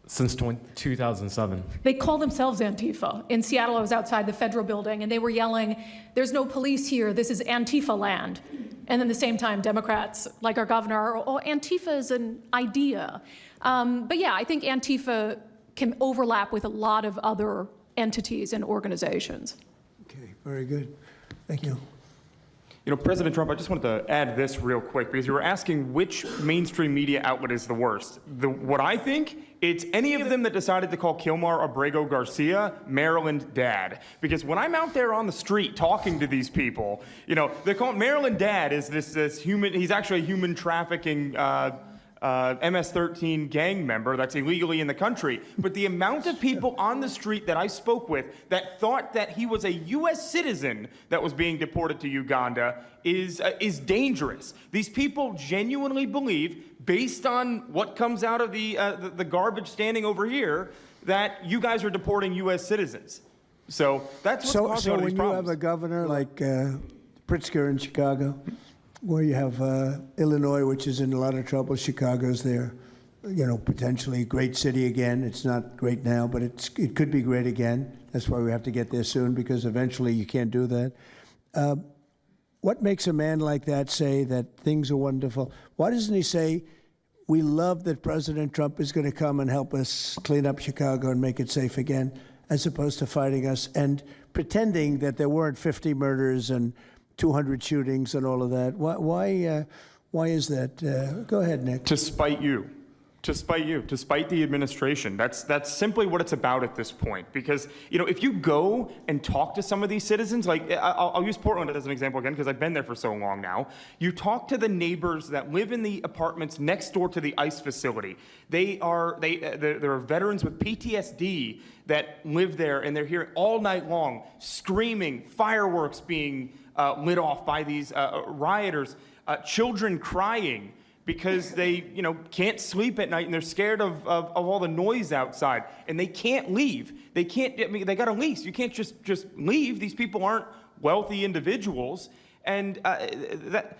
Since 2007. They call themselves Antifa. In Seattle, I was outside the federal building, and they were yelling, there's no police here, this is Antifa land. And then at the same time, Democrats, like our governor, oh, Antifa is an idea. But yeah, I think Antifa can overlap with a lot of other entities and organizations. Okay, very good. Thank you. President Trump, I just wanted to add this real quick, because you were asking which mainstream media outlet is the worst. What I think, it's any of them that decided to call Kilmar Abrego Garcia Maryland Dad. Because when I'm out there on the street talking to these people, they call Maryland Dad is this human, he's actually a human trafficking MS-13 gang member that's illegally in the country. But the amount of people on the street that I spoke with that thought that he was a U.S. citizen that was being deported to Uganda is dangerous. These people genuinely believe, based on what comes out of the garbage standing over here, that you guys are deporting U.S. citizens. So that's what's causing all these problems. So when you have a governor like Pritzker in Chicago, where you have Illinois, which is in a lot of trouble. Chicago's there, potentially a great city again. It's not great now, but it could be great again. That's why we have to get there soon, because eventually you can't do that. What makes a man like that say that things are wonderful? Why doesn't he say, we love that President Trump is going to come and help us clean up Chicago and make it safe again, as opposed to fighting us and pretending that there weren't 50 murders and 200 shootings and all of that? Why is that? Go ahead, Nick. To spite you. To spite you, to spite the administration. That's simply what it's about at this point. Because, if you go and talk to some of these citizens, like I'll use Portland as an example again, because I've been there for so long now. You talk to the neighbors that live in the apartments next door to the ICE facility. There are veterans with PTSD that live there, and they're here all night long, screaming, fireworks being lit off by these rioters, children crying, because they, can't sleep at night and they're scared of all the noise outside, and they can't leave. They can't. They got a lease. You can't just leave. These people aren't wealthy individuals, and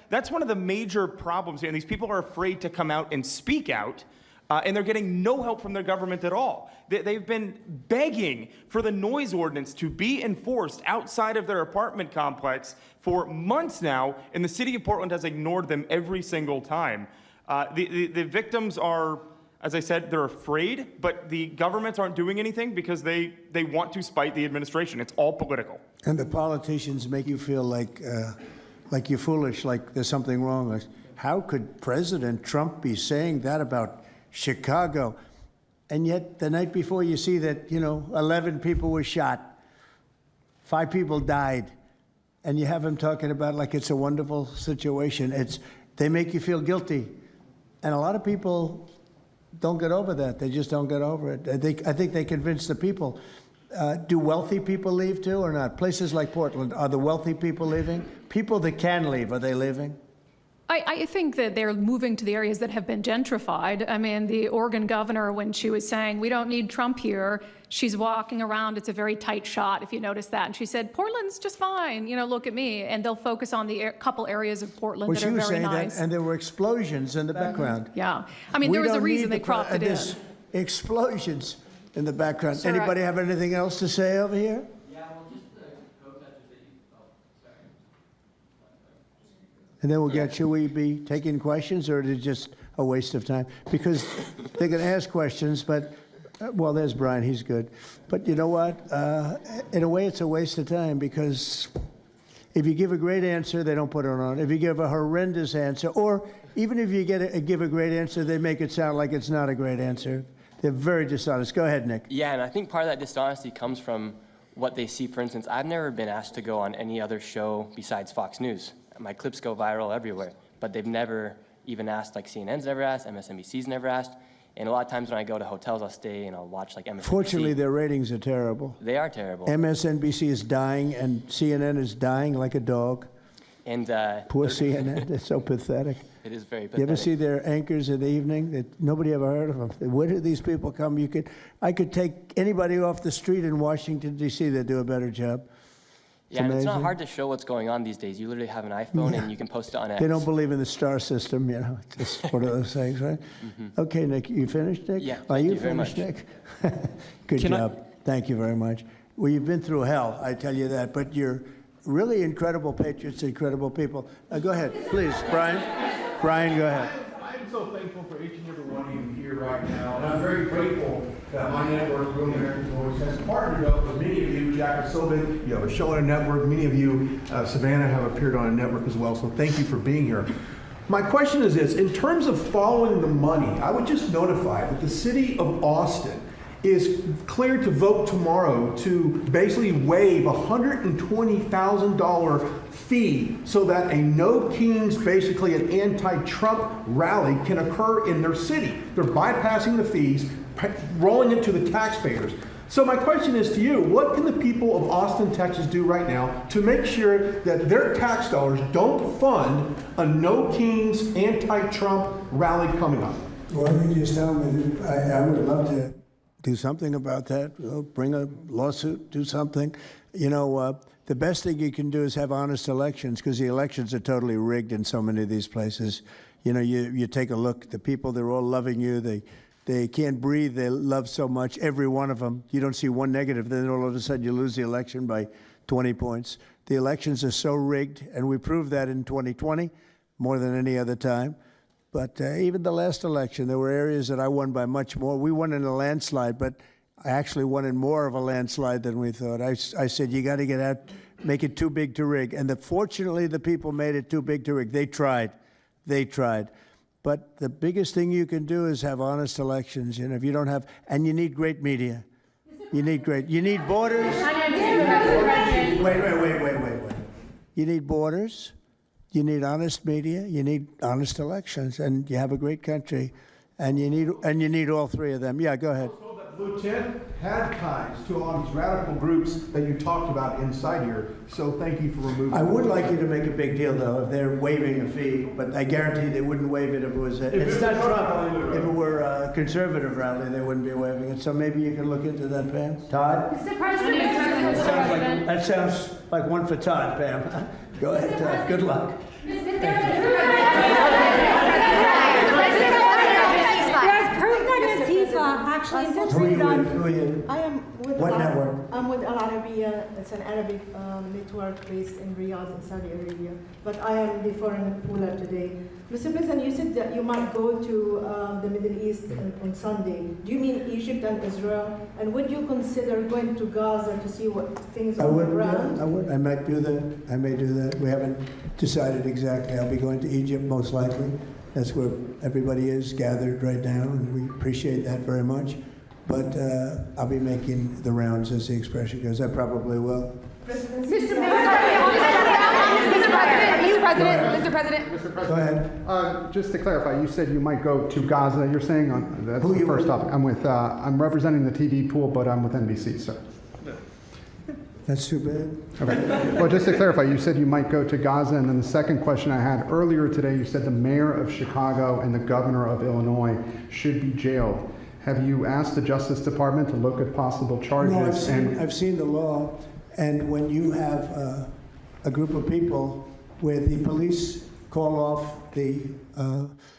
that's one of the major problems here. And these people are afraid to come out and speak out, and they're getting no help from their government at all. They've been begging for the noise ordinance to be enforced outside of their apartment complex for months now, and the city of Portland has ignored them every single time. The victims are, as I said, they're afraid, but the governments aren't doing anything because they want to spite the administration. It's all political. And the politicians make you feel like you're foolish, like there's something wrong. Like, how could President Trump be saying that about Chicago? And yet the night before you see that, 11 people were shot, 5 people died, and you have him talking about like it's a wonderful situation. They make you feel guilty. And a lot of people don't get over that. They just don't get over it. I think they convince the people. Do wealthy people leave too or not? Places like Portland, are the wealthy people leaving? People that can leave, are they leaving? I think that they're moving to the areas that have been gentrified. I mean, the Oregon governor, when she was saying, we don't need Trump here, she's walking around. It's a very tight shot, if you notice that. And she said, Portland's just fine. Look at me. And they'll focus on the couple areas of Portland that are very nice. Well, she was saying that, and there were explosions in the background. Yeah. I mean, there was a reason they cropped it in. Explosions in the background. Sir, Anybody have anything else to say over here? And then should we be taking questions, or is it just a waste of time? Because they can ask questions, but, well, there's Brian, he's good. But you know what? In a way, it's a waste of time, because if you give a great answer, they don't put it on. If you give a horrendous answer, or even if you give a great answer, they make it sound like it's not a great answer. They're very dishonest. Go ahead, Nick. Yeah, and I think part of that dishonesty comes from what they see. For instance, I've never been asked to go on any other show besides Fox News. My clips go viral everywhere, but they've never even asked, like CNN's never asked, MSNBC's never asked, and a lot of times when I go to hotels, I'll stay and I'll watch like MSNBC. Fortunately, their ratings are terrible. They are terrible. MSNBC is dying, and CNN is dying like a dog. And poor CNN, it's so pathetic. It is very pathetic. You ever see their anchors in the evening? Nobody ever heard of them. Where do these people come? I could take anybody off the street in Washington, D.C. that do a better job. Yeah, and it's not hard to show what's going on these days. You literally have an iPhone and you can post it on X. They don't believe in the star system, It's just one of those things, right? Okay, Nick, you finished, Nick? Yeah, Are you very finished, much. Nick? Good job. Thank you very much. Well, you've been through hell, I tell you that, but you're really incredible patriots, incredible people. Go ahead, please, Brian. Brian, go ahead. I'm so thankful for each and every one of you here right now, and I'm very grateful that my network, Real American Voice, has partnered up with many of you. Jack is so big, you have a show on a network. Many of you, Savannah, have appeared on a network as well, so thank you for being here. My question is this: in terms of following the money, I would just notify that the city of Austin is cleared to vote tomorrow to basically waive a $120,000 fee so that a No Kings, basically an anti-Trump rally, can occur in their city. They're bypassing the fees, rolling it to the taxpayers. So my question is to you: what can the people of Austin, Texas do right now to make sure that their tax dollars don't fund a No Kings anti-Trump rally coming up? Well, you just tell me. I would love to do something about that. Bring a lawsuit, do something. The best thing you can do is have honest elections, because the elections are totally rigged in so many of these places. You take a look. The people, they're all loving you. They can't breathe. They love so much, every one of them. You don't see one negative. Then all of a sudden you lose the election by 20 points. The elections are so rigged, and we proved that in 2020 more than any other time. But even the last election, there were areas that I won by much more. We won in a landslide, but I actually won in more of a landslide than we thought. I said, you got to get out, make it too big to rig. And fortunately, the people made it too big to rig. They tried. But the biggest thing you can do is have honest elections. If you don't have, and you need great media. You need borders. Wait. You need borders. You need honest media. You need honest elections, and you have a great country, and you need all three of them. Yeah, go ahead. Blue Tent had ties to all these radical groups that you talked about inside here. So thank you for removing. I would like you to make a big deal, though, if they're waiving a fee, but I guarantee they wouldn't waive it if it was it's not Trump. If it were a conservative rally, they wouldn't be waiving it. So maybe you can look into that, Pam. Todd? Mr. President, That sounds like one for Todd, Pam. Go ahead, Todd. Good luck. Actually, Who are you? I am with What network? I'm with Al Arabiya. It's an Arabic network based in Riyadh in Saudi Arabia. But I am the foreign ruler today. Mr. President, you said that you might go to the Middle East on Sunday. Do you mean Egypt and Israel? And would you consider going to Gaza to see what things are on the ground? I would. I might do that. I may do that. We haven't decided exactly. I'll be going to Egypt most likely. That's where everybody is gathered right now, and we appreciate that very much. But I'll be making the rounds, as the expression goes. I probably will. Mr. President. Go ahead. Just to clarify, you said you might go to Gaza. You're saying that's the first topic. I'm representing the TV pool, but I'm with NBC, so. That's too bad. Okay. Well, just to clarify, you said you might go to Gaza, and then the second question I had earlier today, you said the mayor of Chicago and the governor of Illinois should be jailed. Have you asked the Justice Department to look at possible charges? No, I've seen the law, and when you have a group of people where the police call off the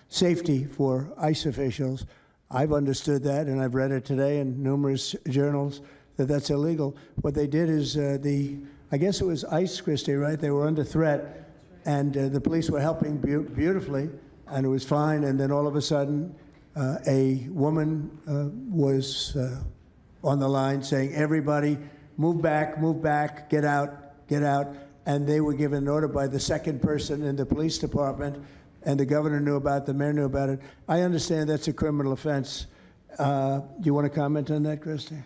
safety for ICE officials, I've understood that, and I've read it today in numerous journals, that's illegal. What they did is I guess it was ICE, Christie, right? They were under threat, and the police were helping beautifully, and it was fine. And then all of a sudden, a woman was on the line saying, "Everybody, move back, get out." And they were given an order by the second person in the police department, and the governor knew about it, the mayor knew about it. I understand that's a criminal offense. Do you want to comment on that, Christie?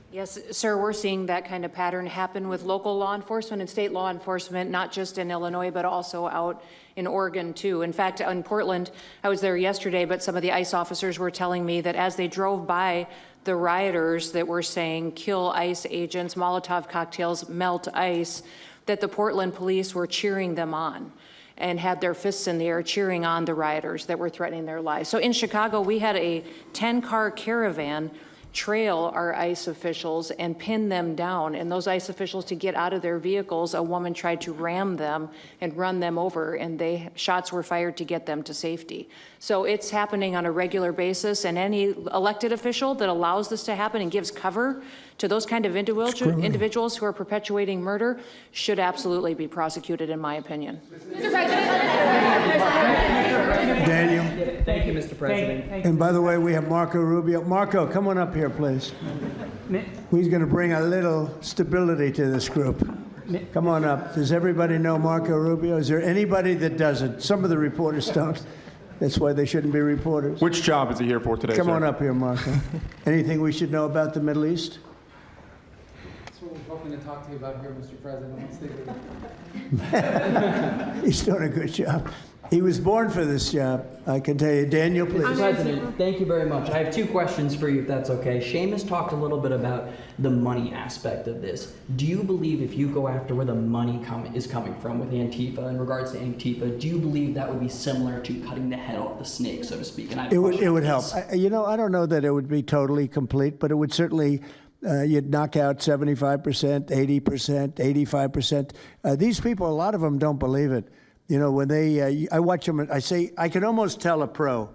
Yes, sir, we're seeing that kind of pattern happen with local law enforcement and state law enforcement, not just in Illinois, but also out in Oregon, too. In fact, in Portland, I was there yesterday, but some of the ICE officers were telling me that as they drove by the rioters that were saying, "Kill ICE agents, Molotov cocktails, melt ICE," that the Portland police were cheering them on and had their fists in the air cheering on the rioters that were threatening their lives. So in Chicago, we had a 10-car caravan trail our ICE officials and pin them down. And those ICE officials, to get out of their vehicles, a woman tried to ram them and run them over, and shots were fired to get them to safety. So it's happening on a regular basis, and any elected official that allows this to happen and gives cover to those kind of individuals who are perpetuating murder should absolutely be prosecuted, in my opinion. Mr. President. Daniel. Thank you, Mr. President. And by the way, we have Marco Rubio. Marco, come on up here, please. He's going to bring a little stability to this group. Come on up. Does everybody know Marco Rubio? Is there anybody that doesn't? Some of the reporters don't. That's why they shouldn't be reporters. Which job is he here for today, Come sir? on up here, Marco. Anything we should know about the Middle East? That's what we're hoping to talk to you about here, Mr. President. He's doing a good job. He was born for this job, I can tell you. Daniel, please. Mr. President, thank you very much. I have two questions for you, if that's okay. Seamus talked a little bit about the money aspect of this. Do you believe if you go after where the money is coming from with Antifa, in regards to Antifa, do you believe that would be similar to cutting the head off the snake, so to speak? And it would help. I don't know that it would be totally complete, but it would certainly, you'd knock out 75%, 80%, 85%. These people, a lot of them don't believe it. You know, when I watch them, I say, I can almost tell a pro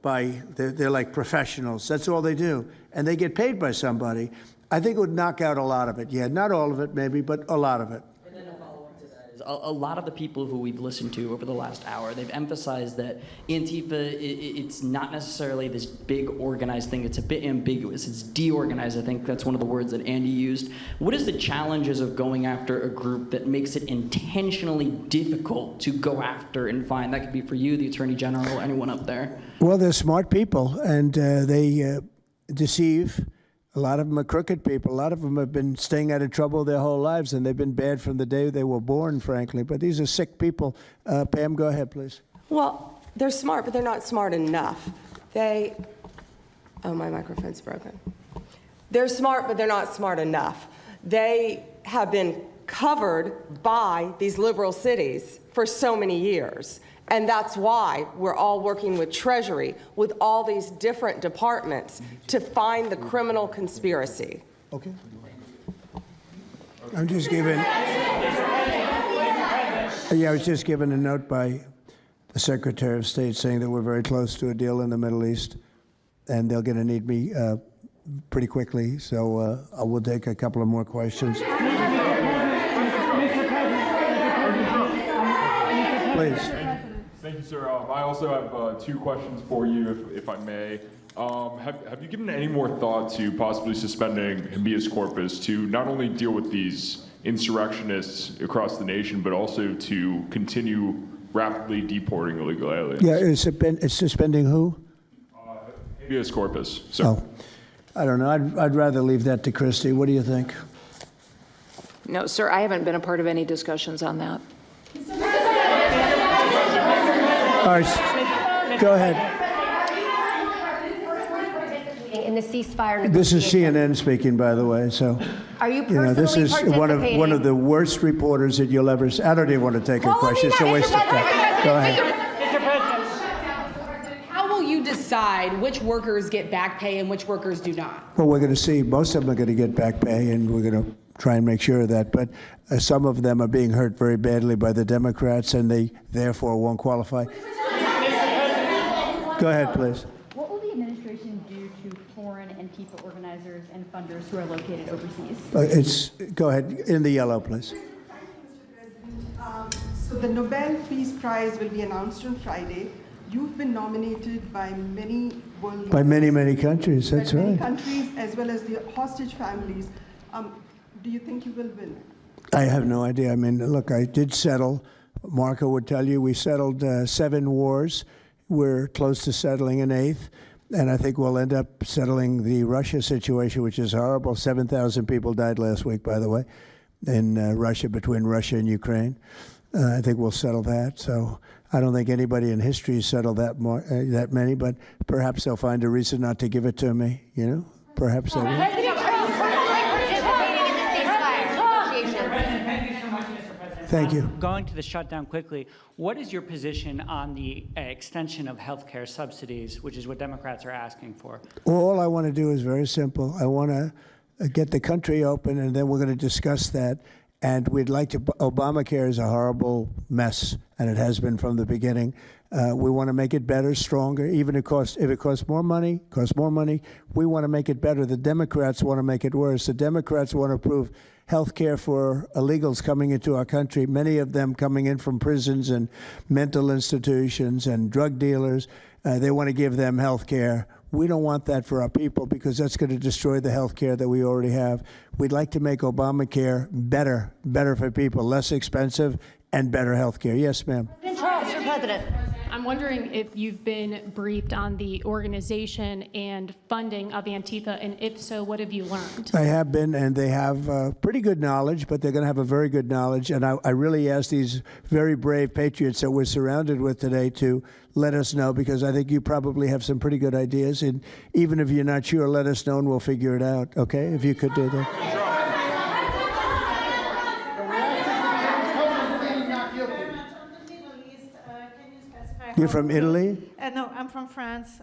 by, they're like professionals. That's all they do. And they get paid by somebody. I think it would knock out a lot of it. Yeah, not all of it maybe, but a lot of it. And then a follow-up to that is, a lot of the people who we've listened to over the last hour, they've emphasized that Antifa, it's not necessarily this big organized thing. It's a bit ambiguous. It's deorganized. I think that's one of the words that Andy used. What is the challenges of going after a group that makes it intentionally difficult to go after and find? That could be for you, the Attorney General, anyone up there. Well, they're smart people, and they deceive. A lot of them are crooked people. A lot of them have been staying out of trouble their whole lives, and they've been bad from the day they were born, frankly. But these are sick people. Pam, go ahead, please. Well, they're smart, but they're not smart enough. Oh, my microphone's broken. They're smart, but they're not smart enough. They have been covered by these liberal cities for so many years. And that's why we're all working with Treasury, with all these different departments, to find the criminal conspiracy. Okay. I'm just giving. Yeah, I was just given a note by the Secretary of State saying that we're very close to a deal in the Middle East, and they're going to need me pretty quickly. So I will take a couple of more questions. Please. Thank you, sir. I also have two questions for you, if I may. Have you given any more thought to possibly suspending habeas corpus to not only deal with these insurrectionists across the nation, but also to continue rapidly deporting illegal aliens? Yeah, it's suspending who? Habeas corpus, sir. Oh, I don't know. I'd rather leave that to Christie. What do you think? No, sir, I haven't been a part of any discussions on that. All right, go ahead. In the ceasefire This is CNN speaking, by the way. So, are you this is participating? one of the worst reporters that you'll ever see. I don't even want to take a question. It's a waste of time. Go ahead. How will you decide which workers get back pay and which workers do not? Well, we're going to see. Most of them are going to get back pay, and we're going to try and make sure of that. But some of them are being hurt very badly by the Democrats, and they therefore won't qualify. Go ahead, please. What will the administration do to foreign Antifa organizers and funders who are located overseas? Go ahead, in the yellow, please. So the Nobel Peace Prize will be announced on Friday. You've been nominated by many world leaders. By many, many countries, that's by many right. countries, as well as the hostage families. Do you think you will win? I have no idea. I mean, look, I did settle. Marco would tell you we settled 7 wars. We're close to settling an 8th. And I think we'll end up settling the Russia situation, which is horrible. 7,000 people died last week, by the way, in Russia, between Russia and Ukraine. I think we'll settle that. So I don't think anybody in history has settled that many, but perhaps they'll find a reason not to give it to me, you know? Perhaps they will. Thank you. Going to the shutdown quickly, what is your position on the extension of health care subsidies, which is what Democrats are asking for? All I want to do is very simple. I want to get the country open, and then we're going to discuss that. And we'd like to, Obamacare is a horrible mess, and it has been from the beginning. We want to make it better, stronger, even if it costs more money, we want to make it better. The Democrats want to make it worse. The Democrats want to approve health care for illegals coming into our country, many of them coming in from prisons and mental institutions and drug dealers. They want to give them health care. We don't want that for our people because that's going to destroy the health care that we already have. We'd like to make Obamacare better for people, less expensive and better health care. Yes, ma'am. Mr. President. I'm wondering if you've been briefed on the organization and funding of Antifa, and if so, what have you learned? I have been, and they have pretty good knowledge, but they're going to have a very good knowledge. And I really ask these very brave patriots that we're surrounded with today to let us know, because I think you probably have some pretty good ideas. And even if you're not sure, let us know and we'll figure it out, okay? If you could do that. You're from Italy? No, I'm from France.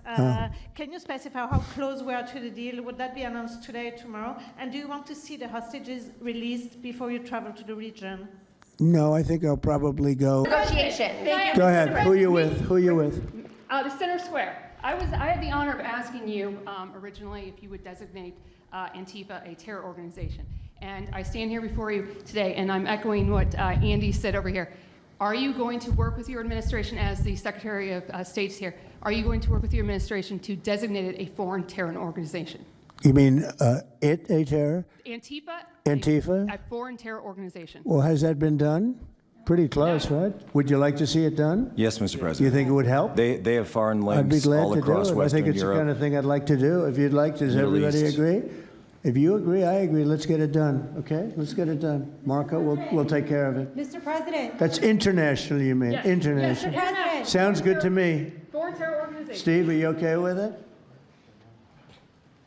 Can you specify how close we are to the deal? Would that be announced today or tomorrow? And do you want to see the hostages released before you travel to the region? No, I think I'll probably go. Negotiation. Go ahead. Who are you with? Who are you with? The Center Square. I had the honor of asking you originally if you would designate Antifa a terror organization. And I stand here before you today, and I'm echoing what Andy said over here. Are you going to work with your administration, as the Secretary of State's here, are you going to work with your administration to designate it a foreign terror organization? You mean a terror? Antifa? A foreign terror organization. Well, has that been done? Pretty close, right? Would you like to see it done? Yes, Mr. President. You think it would help? They have foreign I'd be links glad all to across do it. I Western think it's Europe. the kind of thing I'd like to do. If you'd like, does Middle everybody East. agree? If you agree, I agree. Let's get it done, okay? Let's get it done. Marco, we'll take care of it. Mr. President. That's international, you mean? Yes. International. Mr. President. Sounds good to me. Foreign terror organization. Steve, are you okay with it?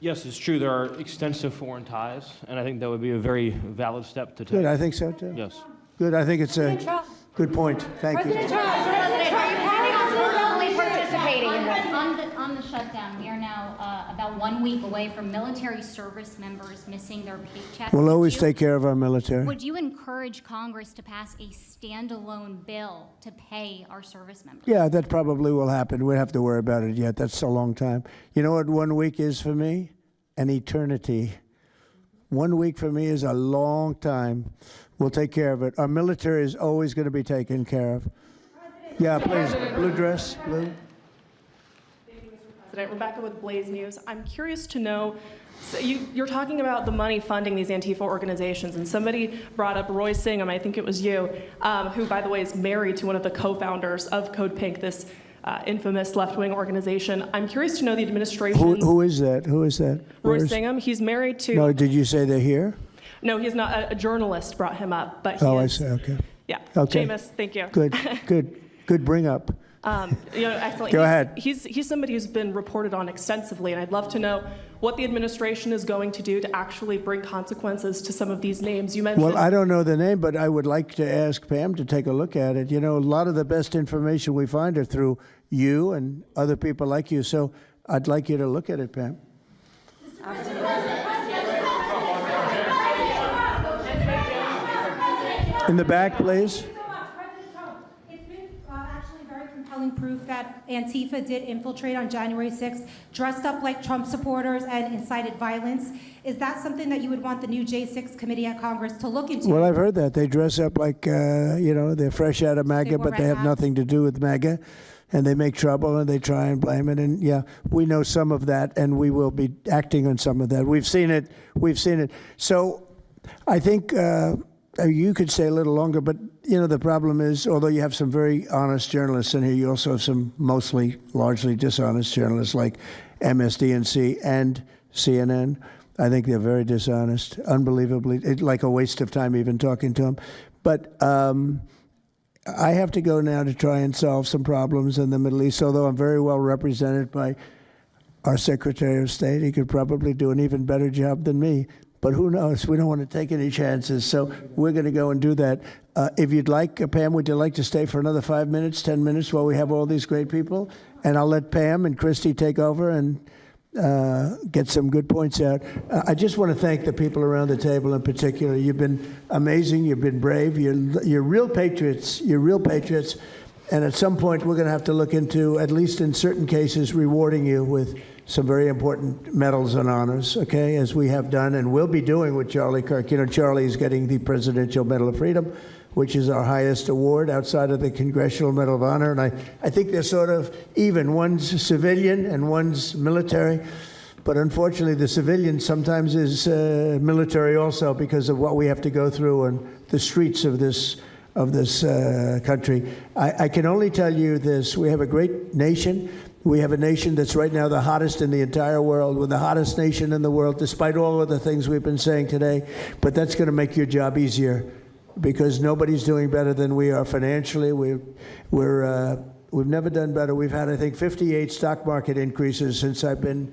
Yes, it's true. There are extensive foreign ties, and I think that would be a very valid step to take. Good, I think so too. Yes. Good, I think it's a good point. Thank you. President Trump, are you planning on Totally formally participating in this. On the shutdown, we are now about 1 week away from military service members missing their paychecks. We'll always take care of our military. Would you encourage Congress to pass a standalone bill to pay our service members? Yeah, that probably will happen. We don't have to worry about it yet. That's a long time. You know what 1 week is for me? An eternity. 1 week for me is a long time. We'll take care of it. Our military is always going to be taken care of. Yeah, please. Blue dress, blue. President, Rebecca with Blaze News. I'm curious to know, so you're talking about the money funding these Antifa organizations, and somebody brought up Roy Singham, I think it was you, who, by the way, is married to one of the co-founders of Code Pink, this infamous left-wing organization. I'm curious to know the administration. Who is that? Who is that? Roy Singham. He's married to. No, did you say they're here? No, he's not. A journalist brought him up, but. Oh, I see. Okay. Yeah. Okay. Jameis, thank you. Good bring up. Excellent. Go ahead. He's somebody who's been reported on extensively, and I'd love to know what the administration is going to do to actually bring consequences to some of these names you mentioned. Well, I don't know the name, but I would like to ask Pam to take a look at it. You know, a lot of the best information we find are through you and other people like you. So I'd like you to look at it, Pam. In the back, please. Proof that Antifa did infiltrate on January 6th, dressed up like Trump supporters and incited violence. Is that something that you would want the new J6 committee at Congress to look into? Well, I've heard that. They dress up like, they're fresh out of MAGA, but they have nothing to do with MAGA. And they make trouble and they try and blame it. And yeah, we know some of that, and we will be acting on some of that. We've seen it. So I think you could stay a little longer, but the problem is, although you have some very honest journalists in here, you also have some largely dishonest journalists like MSDNC and CNN. I think they're very dishonest, unbelievably, like a waste of time even talking to them. But I have to go now to try and solve some problems in the Middle East, although I'm very well represented by our Secretary of State. He could probably do an even better job than me. But who knows? We don't want to take any chances. So we're going to go and do that. If you'd like, Pam, would you like to stay for another 5 minutes, 10 minutes while we have all these great people? And I'll let Pam and Christy take over and get some good points out. I just want to thank the people around the table in particular. You've been amazing. You've been brave. You're real patriots. You're real patriots. And at some point, we're going to have to look into, at least in certain cases, rewarding you with some very important medals and honors, okay, as we have done and will be doing with Charlie Kirk. Charlie is getting the Presidential Medal of Freedom, which is our highest award outside of the Congressional Medal of Honor. And I think they're sort of even. One's civilian and one's military. But unfortunately, the civilian sometimes is military also because of what we have to go through on the streets of this country. I can only tell you this. We have a great nation. We have a nation that's right now the hottest in the entire world. We're the hottest nation in the world, despite all of the things we've been saying today. But that's going to make your job easier because nobody's doing better than we are financially. We've never done better. We've had, I think, 58 stock market increases since I've been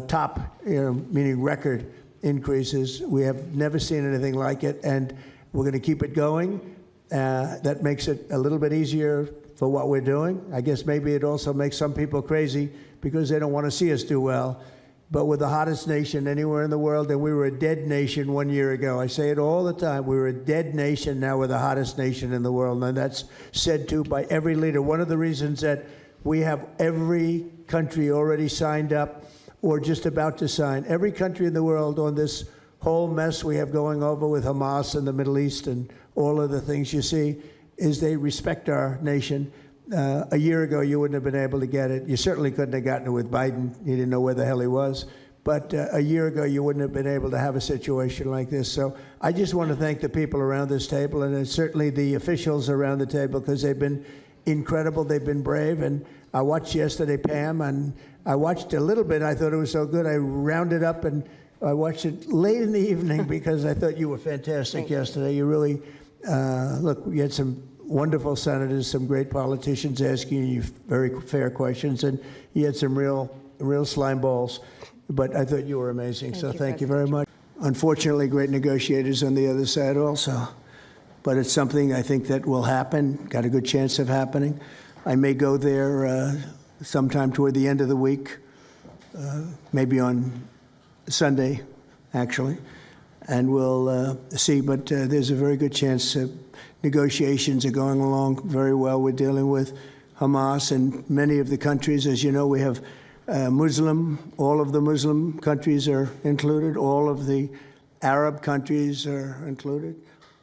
top, meaning record increases. We have never seen anything like it, and we're going to keep it going. That makes it a little bit easier for what we're doing. I guess maybe it also makes some people crazy because they don't want to see us do well. But we're the hottest nation anywhere in the world, and we were a dead nation 1 year ago. I say it all the time. We were a dead nation. Now we're the hottest nation in the world, and that's said too by every leader. One of the reasons that we have every country already signed up or just about to sign, every country in the world on this whole mess we have going over with Hamas in the Middle East and all of the things you see is they respect our nation. A year ago, you wouldn't have been able to get it. You certainly couldn't have gotten it with Biden. He didn't know where the hell he was. But a year ago, you wouldn't have been able to have a situation like this. So I just want to thank the people around this table, and certainly the officials around the table, because they've been incredible. They've been brave. And I watched yesterday, Pam, and I watched a little bit. I thought it was so good. I rounded up, and I watched it late in the evening because I thought you were fantastic yesterday. You really, look, you had some wonderful senators, some great politicians asking you very fair questions, and you had some real slime balls. But I thought you were amazing, so thank you very much. Unfortunately, great negotiators on the other side also. But it's something I think that will happen, got a good chance of happening. I may go there sometime toward the end of the week, maybe on Sunday, actually, and we'll see. But there's a very good chance negotiations are going along very well. We're dealing with Hamas and many of the countries. As you know, we have all of the Muslim countries are included. All of the Arab countries are included.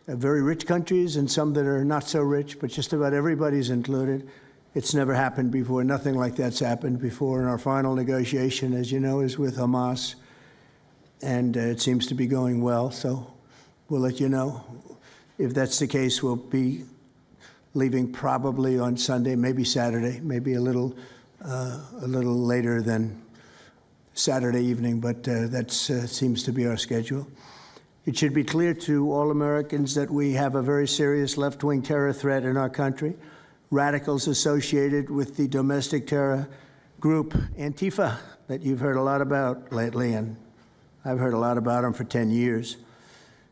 Very rich countries and some that are not so rich, but just about everybody's included. It's never happened before. Nothing like that's happened before. And our final negotiation, as you know, is with Hamas. And it seems to be going well. So we'll let you know. If that's the case, we'll be leaving probably on Sunday, maybe Saturday, maybe a little later than Saturday evening, but that seems to be our schedule. It should be clear to all Americans that we have a very serious left-wing terror threat in our country. Radicals associated with the domestic terror group Antifa that you've heard a lot about lately, and I've heard a lot about them for 10 years.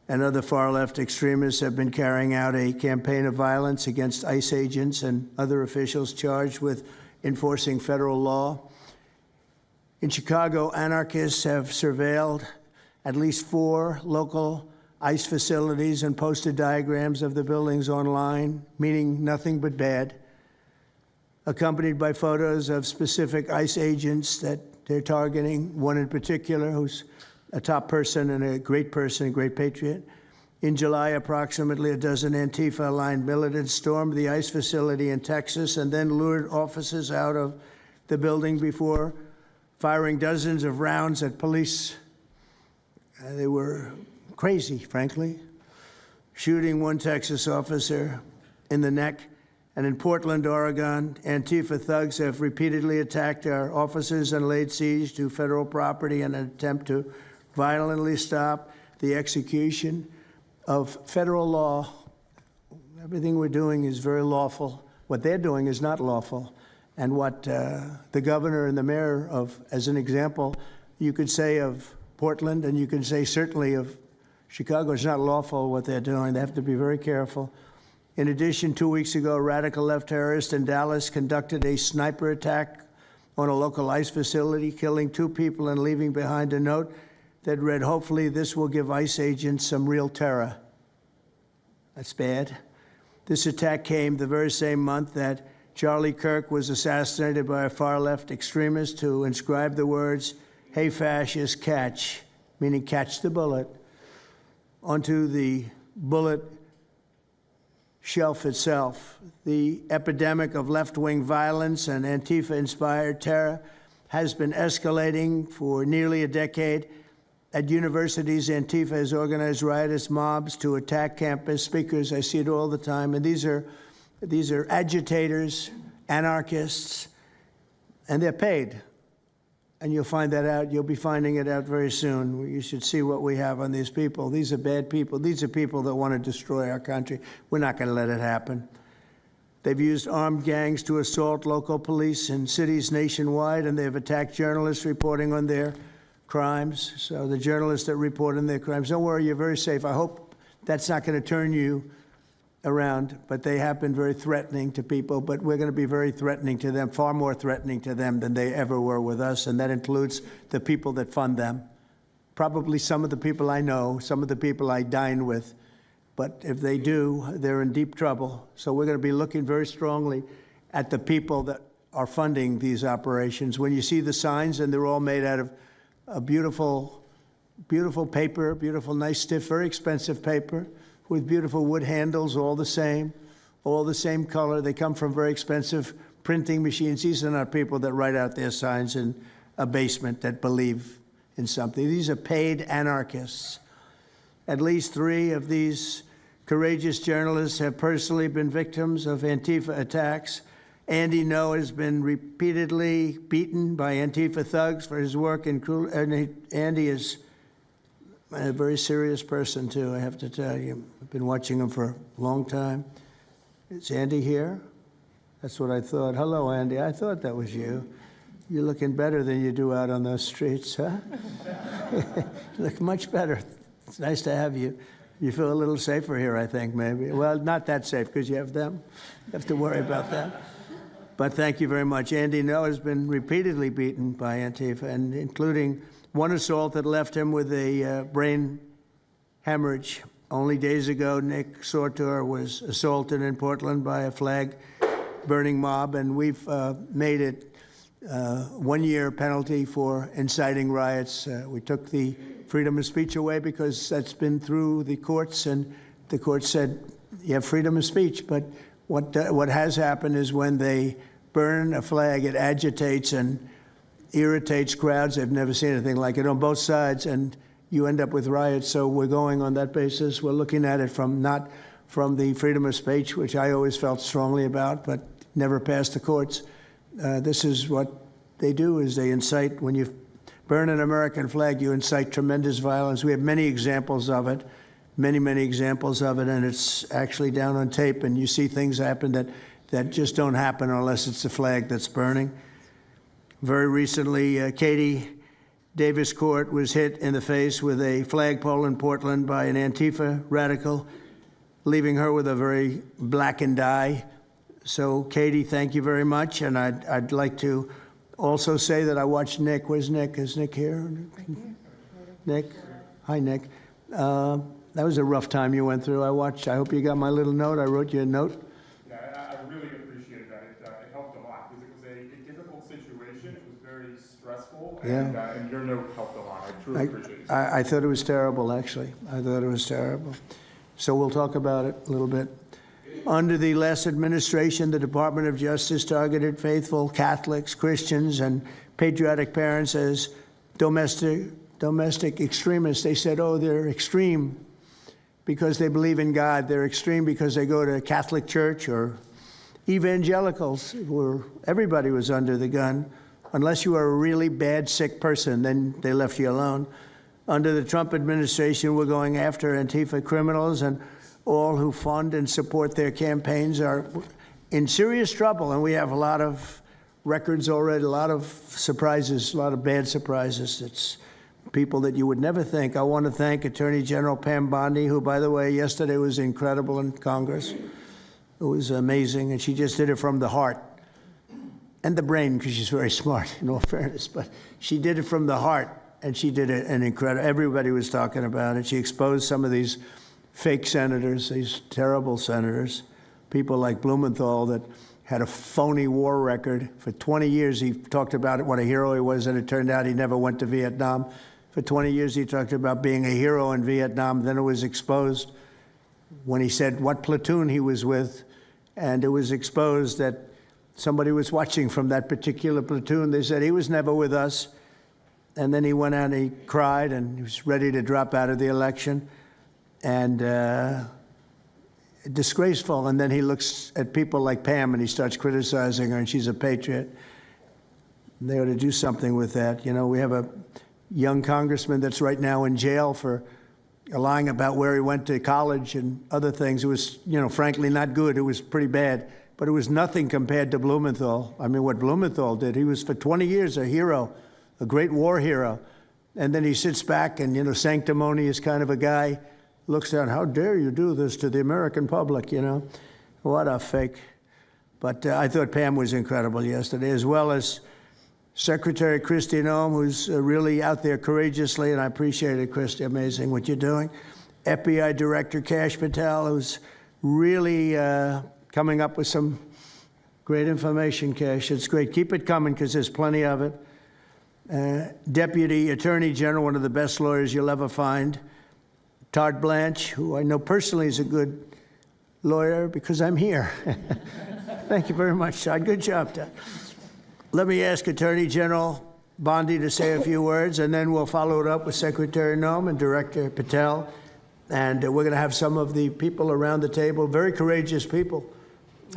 And other far-left extremists have been carrying out a campaign of violence against ICE agents and other officials charged with enforcing federal law. In Chicago, anarchists have surveilled at least 4 local ICE facilities and posted diagrams of the buildings online, meaning nothing but bad, accompanied by photos of specific ICE agents that they're targeting, one in particular who's a top person and a great patriot. In July, approximately a dozen Antifa-aligned militants stormed the ICE facility in Texas and then lured officers out of the building before firing dozens of rounds at police. They were crazy, frankly, shooting one Texas officer in the neck. And in Portland, Oregon, Antifa thugs have repeatedly attacked our officers and laid siege to federal property in an attempt to violently stop the execution of federal law. Everything we're doing is very lawful. What they're doing is not lawful. And what the governor and the mayor of, as an example, you could say of Portland, and you can say certainly of Chicago, it's not lawful what they're doing. They have to be very careful. In addition, 2 weeks ago, a radical left terrorist in Dallas conducted a sniper attack on a local ICE facility, killing 2 people and leaving behind a note that read, "Hopefully this will give ICE agents some real terror." That's bad. This attack came the very same month that Charlie Kirk was assassinated by a far-left extremist who inscribed the words, "Hey, fascist, catch," meaning catch the bullet, onto the bullet shelf itself. The epidemic of left-wing violence and Antifa-inspired terror has been escalating for nearly a decade. At universities, Antifa has organized riotous mobs to attack campus speakers. I see it all the time. And these are agitators, anarchists, and they're paid. And you'll find that out. You'll be finding it out very soon. You should see what we have on these people. These are bad people. These are people that want to destroy our country. We're not going to let it happen. They've used armed gangs to assault local police in cities nationwide, and they've attacked journalists reporting on their crimes. So the journalists that report on their crimes, don't worry, you're very safe. I hope that's not going to turn you around, but they have been very threatening to people, but we're going to be very threatening to them, far more threatening to them than they ever were with us, and that includes the people that fund them. Probably some of the people I know, some of the people I dine with, but if they do, they're in deep trouble. So we're going to be looking very strongly at the people that are funding these operations. When you see the signs, and they're all made out of beautiful beautiful paper, beautiful, nice, stiff, very expensive paper with beautiful wood handles, all the same color. They come from very expensive printing machines. These are not people that write out their signs in a basement that believe in something. These are paid anarchists. At least 3 of these courageous journalists have personally been victims of Antifa attacks. Andy Ngo has been repeatedly beaten by Antifa thugs for his work in Andy is a very serious person, too, I have to tell you. I've been watching him for a long time. Is Andy here? That's what I thought. Hello, Andy. I thought that was you. You're looking better than you do out on those streets, huh? You look much better. It's nice to have you. You feel a little safer here, I think, maybe. Well, not that safe, because you have them. You have to worry about that. But thank you very much. Andy Ngo has been repeatedly beaten by Antifa, and including one assault that left him with a brain hemorrhage. Only days ago, Nick Sortor was assaulted in Portland by a flag-burning mob, and we've made it 1-year penalty for inciting riots. We took the freedom of speech away because that's been through the courts, and the court said you have freedom of speech. But what has happened is when they burn a flag, it agitates and irritates crowds. They've never seen anything like it on both sides, and you end up with riots. So we're going on that basis. We're looking at it not from the freedom of speech, which I always felt strongly about, but never passed the courts. This is what they do, is they incite. When you burn an American flag, you incite tremendous violence. We have many examples of it, many examples of it, and it's actually down on tape, and you see things happen that just don't happen unless it's the flag that's burning. Very recently, Katie Davis Court was hit in the face with a flagpole in Portland by an Antifa radical, leaving her with a very blackened eye. So, Katie, thank you very much. And I'd like to also say that I watched Nick. Where's Nick? Is Nick here? Right here. Nick? Hi, Nick. That was a rough time you went through. I hope you got my little note. I wrote you a note. Yeah, I really appreciate that. It helped a lot because it was a difficult situation. It was very stressful, and your note helped a lot. I truly appreciate it. I thought it was terrible, actually. I thought it was terrible. So we'll talk about it a little bit. Under the last administration, the Department of Justice targeted faithful Catholics, Christians, and patriotic parents as domestic extremists. They said, oh, they're extreme because they believe in God. They're extreme because they go to Catholic church, or evangelicals, where everybody was under the gun. Unless you were a really bad, sick person, then they left you alone. Under the Trump administration, we're going after Antifa criminals, and all who fund and support their campaigns are in serious trouble. And we have a lot of records already, a lot of surprises, a lot of bad surprises. It's people that you would never think. I want to thank Attorney General Pam Bondi, who, by the way, yesterday was incredible in Congress. It was amazing, and she just did it from the heart and the brain, because she's very smart, in all fairness. But she did it from the heart, and she did it an incredible. Everybody was talking about it. She exposed some of these fake senators, these terrible senators, people like Blumenthal that had a phony war record. For 20 years, he talked about it, what a hero he was, and it turned out he never went to Vietnam. For 20 years, he talked about being a hero in Vietnam. Then it was exposed when he said what platoon he was with, and it was exposed that somebody was watching from that particular platoon. They said he was never with us. And then he went out and he cried, and he was ready to drop out of the election. And disgraceful. And then he looks at people like Pam and he starts criticizing her, and she's a patriot. And they ought to do something with that. You know, we have a young congressman that's right now in jail for lying about where he went to college and other things. It was, you know, frankly not good. It was pretty bad. But it was nothing compared to Blumenthal. I mean, what Blumenthal did, he was for 20 years a hero, a great war hero. And then he sits back and, you know, sanctimonious kind of a guy, looks down, how dare you do this to the American public, you know? What a fake. But I thought Pam was incredible yesterday, as well as Secretary Kristi Noem, who's really out there courageously, and I appreciate it, Kristi, amazing what you're doing. FBI Director Kash Patel, who's really coming up with some great information, Kash. It's great. Keep it coming, because there's plenty of it. Deputy Attorney General, one of the best lawyers you'll ever find, Todd Blanche, who I know personally is a good lawyer because I'm here. Thank you very much, Todd. Good job, Todd. Let me ask Attorney General Bondi to say a few words, and then we'll follow it up with Secretary Noem and Director Patel. And we're going to have some of the people around the table, very courageous people,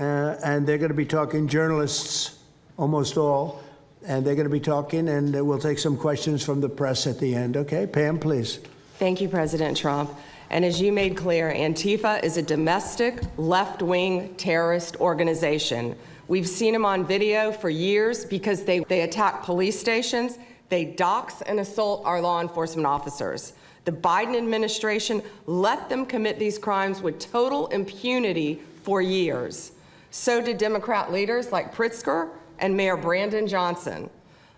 and they're going to be talking, journalists, almost all, and they're going to be talking, and we'll take some questions from the press at the end. Okay, Pam, please. Thank you, President Trump. And as you made clear, Antifa is a domestic left-wing terrorist organization. We've seen them on video for years because they attack police stations, they dox and assault our law enforcement officers. The Biden administration let them commit these crimes with total impunity for years. So did Democrat leaders like Pritzker and Mayor Brandon Johnson.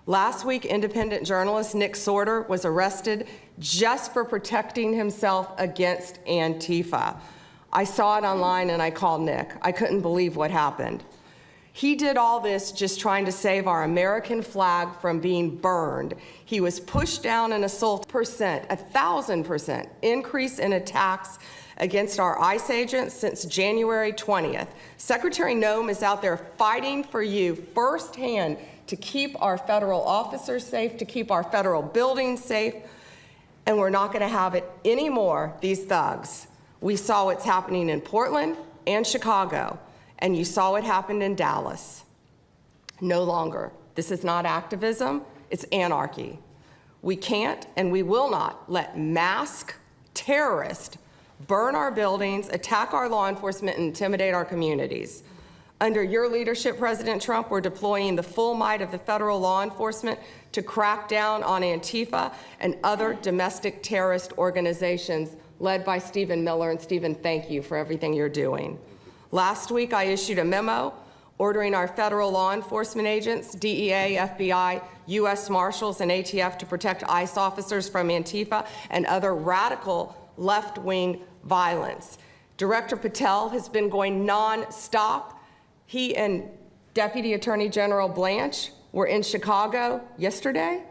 Last week, independent journalist Nick Sorter was arrested just for protecting himself against Antifa. I saw it online and I called Nick. I couldn't believe what happened. He did all this just trying to save our American flag from being burned. He was pushed down an assault percent, 1,000% increase in attacks against our ICE agents since January 20th. Secretary Noem is out there fighting for you firsthand to keep our federal officers safe, to keep our federal buildings safe, and we're not going to have it anymore, these thugs. We saw what's happening in Portland and Chicago, and you saw what happened in Dallas. No longer. This is not activism, it's anarchy. We can't and we will not let masked terrorists burn our buildings, attack our law enforcement, and intimidate our communities. Under your leadership, President Trump, we're deploying the full might of the federal law enforcement to crack down on Antifa and other domestic terrorist organizations led by Stephen Miller. And Stephen, thank you for everything you're doing. Last week, I issued a memo ordering our federal law enforcement agents, DEA, FBI, U.S. Marshals, and ATF to protect ICE officers from Antifa and other radical left-wing violence. Director Patel has been going non-stop. He and Deputy Attorney General Blanche were in Chicago yesterday.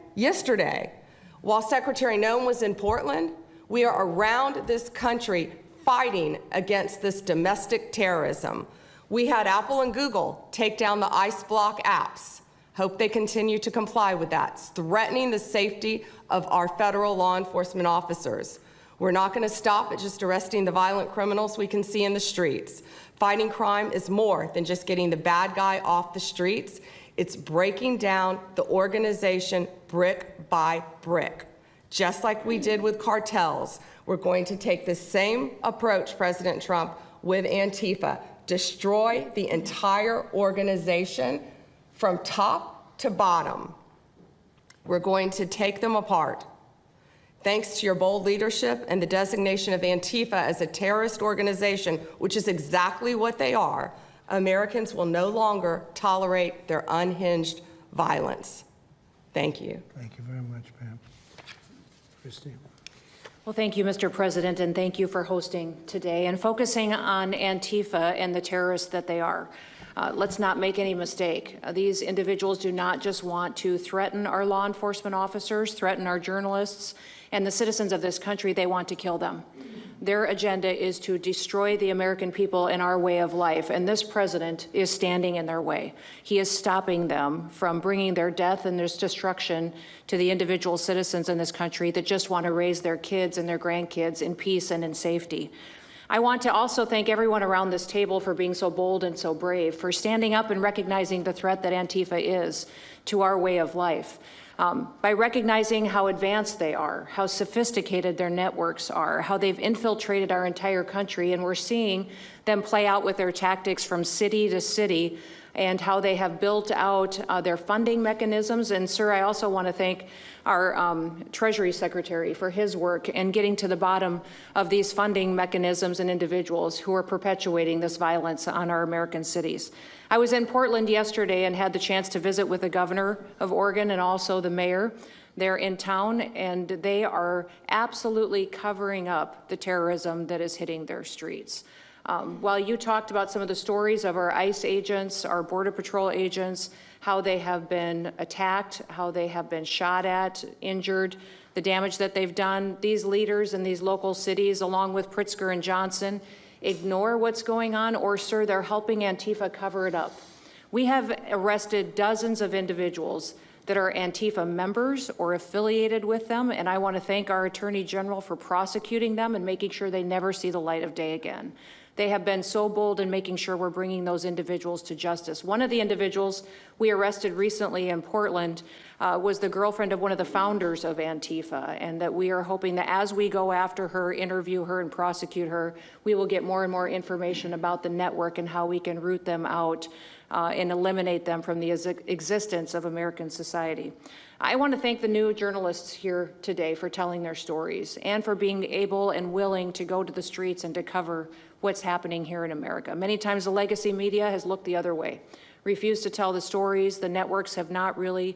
While Secretary Noem was in Portland, we are around this country fighting against this domestic terrorism. We had Apple and Google take down the ICE block apps. Hope they continue to comply with that. It's threatening the safety of our federal law enforcement officers. We're not going to stop at just arresting the violent criminals we can see in the streets. Fighting crime is more than just getting the bad guy off the streets. It's breaking down the organization brick by brick. Just like we did with cartels, we're going to take the same approach, President Trump, with Antifa. Destroy the entire organization from top to bottom. We're going to take them apart. Thanks to your bold leadership and the designation of Antifa as a terrorist organization, which is exactly what they are, Americans will no longer tolerate their unhinged violence. Thank you. Thank you very much, Pam. Christine. Well, thank you, Mr. President, and thank you for hosting today and focusing on Antifa and the terrorists that they are. Let's not make any mistake. These individuals do not just want to threaten our law enforcement officers, threaten our journalists, and the citizens of this country. They want to kill them. Their agenda is to destroy the American people and our way of life, and this president is standing in their way. He is stopping them from bringing their death and their destruction to the individual citizens in this country that just want to raise their kids and their grandkids in peace and in safety. I want to also thank everyone around this table for being so bold and so brave, for standing up and recognizing the threat that Antifa is to our way of life. By recognizing how advanced they are, how sophisticated their networks are, how they've infiltrated our entire country, and we're seeing them play out with their tactics from city to city, and how they have built out their funding mechanisms. And sir, I also want to thank our Treasury Secretary for his work in getting to the bottom of these funding mechanisms and individuals who are perpetuating this violence on our American cities. I was in Portland yesterday and had the chance to visit with the governor of Oregon and also the mayor. They're in town, and they are absolutely covering up the terrorism that is hitting their streets. While you talked about some of the stories of our ICE agents, our Border Patrol agents, how they have been attacked, how they have been shot at, injured, the damage that they've done, these leaders in these local cities, along with Pritzker and Johnson, ignore what's going on, or, sir, they're helping Antifa cover it up. We have arrested dozens of individuals that are Antifa members or affiliated with them, and I want to thank our Attorney General for prosecuting them and making sure they never see the light of day again. They have been so bold in making sure we're bringing those individuals to justice. One of the individuals we arrested recently in Portland was the girlfriend of one of the founders of Antifa, and that we are hoping that as we go after her, interview her, and prosecute her, we will get more and more information about the network and how we can root them out and eliminate them from the existence of American society. I want to thank the new journalists here today for telling their stories and for being able and willing to go to the streets and to cover what's happening here in America. Many times the legacy media has looked the other way, refused to tell the stories. The networks have not really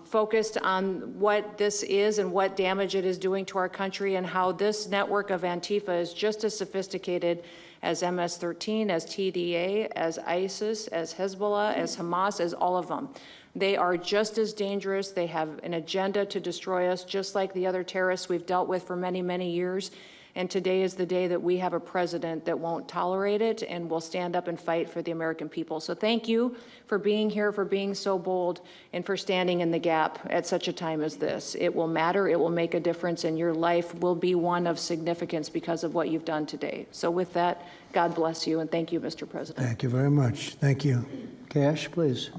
focused on what this is and what damage it is doing to our country, and how this network of Antifa is just as sophisticated as MS-13, as TDA, as ISIS, as Hezbollah, as Hamas, as all of them. They are just as dangerous. They have an agenda to destroy us, just like the other terrorists we've dealt with for many, many years. And today is the day that we have a president that won't tolerate it and will stand up and fight for the American people. So thank you for being here, for being so bold, and for standing in the gap at such a time as this. It will matter, it will make a difference, and your life will be one of significance because of what you've done today. So with that, God bless you, and thank you, Mr. President. Thank you very much. Thank you. Cash, please.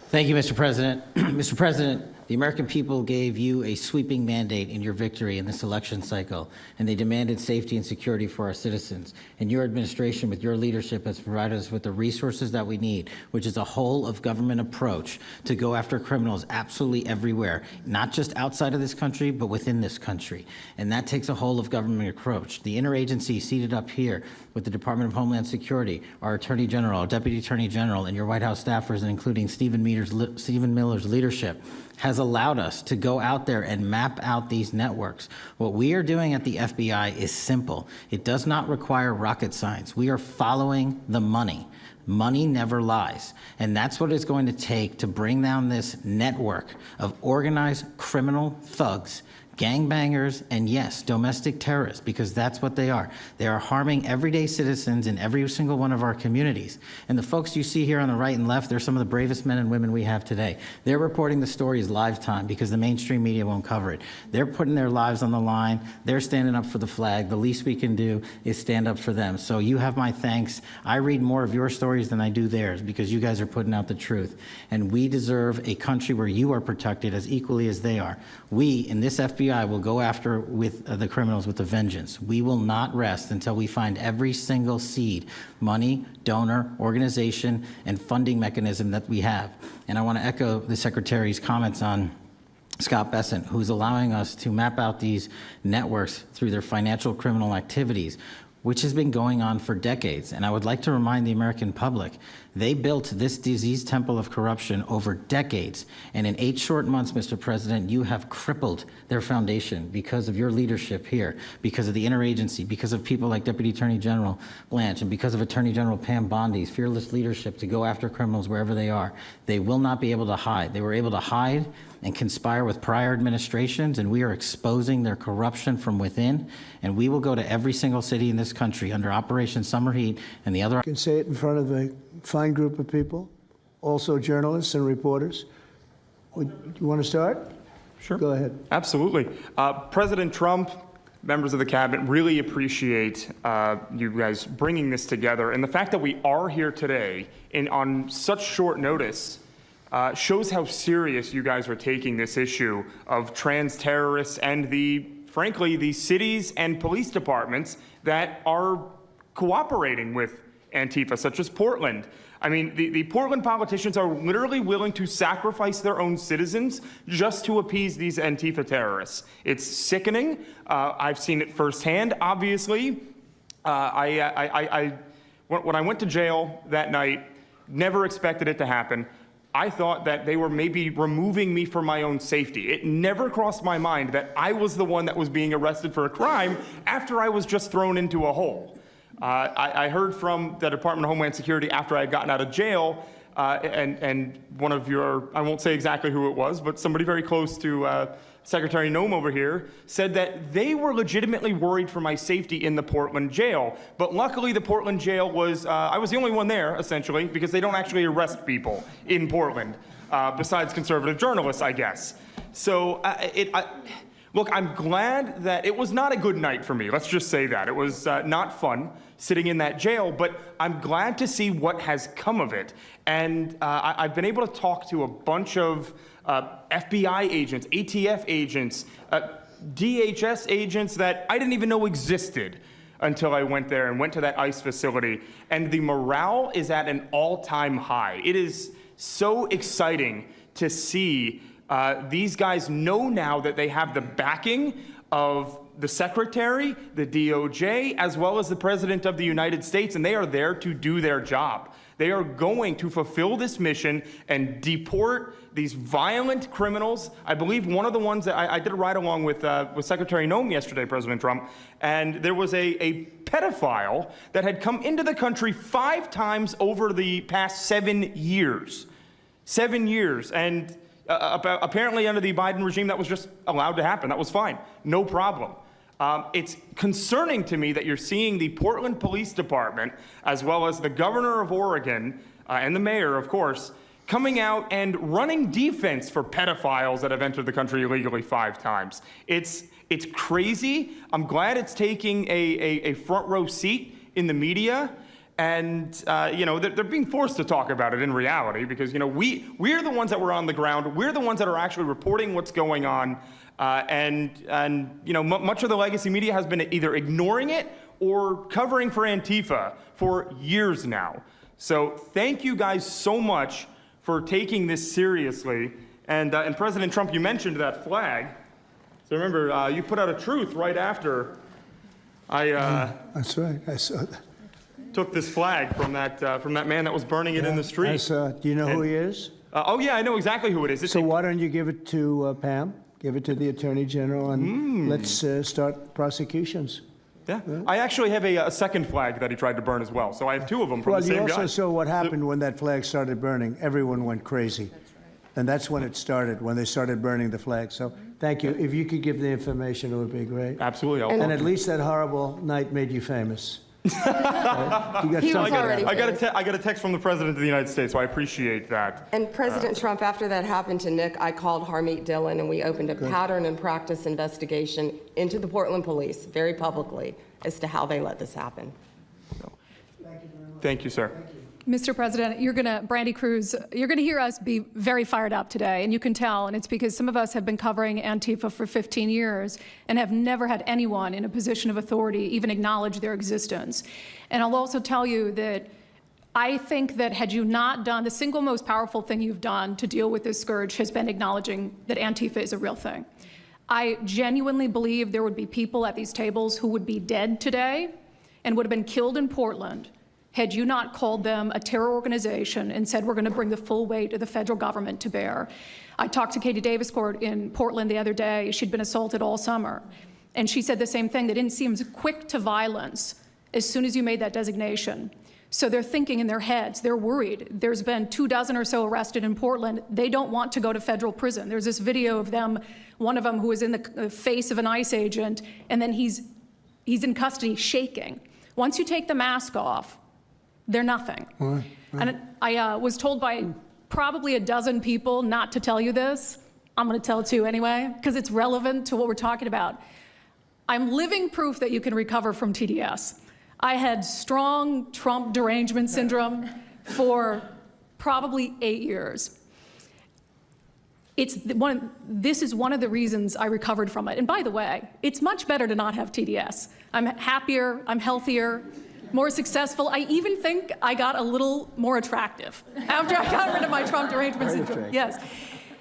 Thank you, Mr. President. Mr. President, the American people gave you a sweeping mandate in your victory in this election cycle, and they demanded safety and security for our citizens. And your administration, with your leadership, has provided us with the resources that we need, which is a whole-of-government approach to go after criminals absolutely everywhere, not just outside of this country, but within this country. And that takes a whole-of-government approach. The interagency seated up here with the Department of Homeland Security, our Attorney General, our Deputy Attorney General, and your White House staffers, and including Stephen Miller's leadership, has allowed us to go out there and map out these networks. What we are doing at the FBI is simple. It does not require rocket science. We are following the money. Money never lies. And that's what it's going to take to bring down this network of organized criminal thugs, gangbangers, and yes, domestic terrorists, because that's what they are. They are harming everyday citizens in every single one of our communities. And the folks you see here on the right and left, they're some of the bravest men and women we have today. They're reporting the stories live time because the mainstream media won't cover it. They're putting their lives on the line. They're standing up for the flag. The least we can do is stand up for them. So you have my thanks. I read more of your stories than I do theirs because you guys are putting out the truth. And we deserve a country where you are protected as equally as they are. We, in this FBI, will go after with the criminals with a vengeance. We will not rest until we find every single seed, money, donor, organization, and funding mechanism that we have. And I want to echo the Secretary's comments on Scott Bessent, who's allowing us to map out these networks through their financial criminal activities, which has been going on for decades. And I would like to remind the American public, they built this disease temple of corruption over decades. And in 8 short months, Mr. President, you have crippled their foundation because of your leadership here, because of the interagency, because of people like Deputy Attorney General Blanche, and because of Attorney General Pam Bondi's fearless leadership to go after criminals wherever they are. They will not be able to hide. They were able to hide and conspire with prior administrations, and we are exposing their corruption from within. And we will go to every single city in this country under Operation Summer Heat and the other. You can say it in front of a fine group of people, also journalists and reporters. You want to start? Sure. Go ahead. Absolutely. President Trump, members of the cabinet, really appreciate you guys bringing this together. And the fact that we are here today on such short notice shows how serious you guys are taking this issue of trans terrorists and frankly, the cities and police departments that are cooperating with Antifa, such as Portland. I mean, the Portland politicians are literally willing to sacrifice their own citizens just to appease these Antifa terrorists. It's sickening. I've seen it firsthand, obviously. When I went to jail that night, never expected it to happen. I thought that they were maybe removing me for my own safety. It never crossed my mind that I was the one that was being arrested for a crime after I was just thrown into a hole. I heard from the Department of Homeland Security after I had gotten out of jail, and one of your, I won't say exactly who it was, but somebody very close to Secretary Noem over here said that they were legitimately worried for my safety in the Portland jail. But luckily the Portland jail was, I was the only one there, essentially, because they don't actually arrest people in Portland, besides conservative journalists, I guess. So look, I'm glad that it was not a good night for me. Let's just say that. It was not fun sitting in that jail, but I'm glad to see what has come of it. And I've been able to talk to a bunch of FBI agents, ATF agents, DHS agents that I didn't even know existed until I went there and went to that ICE facility. And the morale is at an all-time high. It is so exciting to see these guys know now that they have the backing of the Secretary, the DOJ, as well as the President of the United States, and they are there to do their job. They are going to fulfill this mission and deport these violent criminals. I believe one of the ones that I did a ride-along with Secretary Noem yesterday, President Trump, and there was a pedophile that had come into the country 5 times over the past 7 years. 7 years, and apparently under the Biden regime that was just allowed to happen. That was fine, no problem. It's concerning to me that you're seeing the Portland Police Department, as well as the governor of Oregon, and the mayor, of course, coming out and running defense for pedophiles that have entered the country illegally 5 times. It's crazy. I'm glad it's taking a front row seat in the media. And, you know, they're being forced to talk about it in reality because, you know, we're the ones that were on the ground. We're the ones that are actually reporting what's going on. And you know, much of the legacy media has been either ignoring it or covering for Antifa for years now. So thank you guys so much for taking this seriously. And President Trump, you mentioned that flag. So remember, you put out a truth right after that's right. I saw that. Took this flag from that man that was burning it in the street. I saw it. Do you know who he is? Oh yeah, I know exactly who it is. So why don't you give it to Pam? Give it to the Attorney General, and let's start prosecutions. Yeah. I actually have a second flag that he tried to burn as well. So I have 2 of them from the same guy. Well, you also saw what happened when that flag started burning. Everyone went crazy. That's right. And that's when it started, when they started burning the flag. So thank you. If you could give the information, it would be great. Absolutely. And at least that horrible night made you famous. Right? You got I got a text from the President of the United States, so I appreciate that. And President Trump, after that happened to Nick, I called Harmeet Dillon and we opened a pattern and practice investigation into the Portland police very publicly as to how they let this happen. Thank you, sir. Mr. President, Brandy Cruz, you're going to hear us be very fired up today, and you can tell, and it's because some of us have been covering Antifa for 15 years and have never had anyone in a position of authority even acknowledge their existence. And I'll also tell you that I think that had you not done, the single most powerful thing you've done to deal with this scourge has been acknowledging that Antifa is a real thing. I genuinely believe there would be people at these tables who would be dead today and would have been killed in Portland had you not called them a terror organization and said we're going to bring the full weight of the federal government to bear. I talked to Katie Daviscourt in Portland the other day. She'd been assaulted all summer. And she said the same thing. They didn't seem quick to violence as soon as you made that designation. So they're thinking in their heads, they're worried. There's been 24 or so arrested in Portland. They don't want to go to federal prison. There's this video of them, one of them who was in the face of an ICE agent, and then he's in custody shaking. Once you take the mask off, they're nothing. Right. And I was told by probably a dozen people not to tell you this. I'm going to tell it to you anyway, because it's relevant to what we're talking about. I'm living proof that you can recover from TDS. I had strong Trump derangement syndrome for probably 8 years. This is one of the reasons I recovered from it. And by the way, it's much better to not have TDS. I'm happier, I'm healthier, more successful. I even think I got a little more attractive after I got rid of my Trump derangement syndrome. Yes.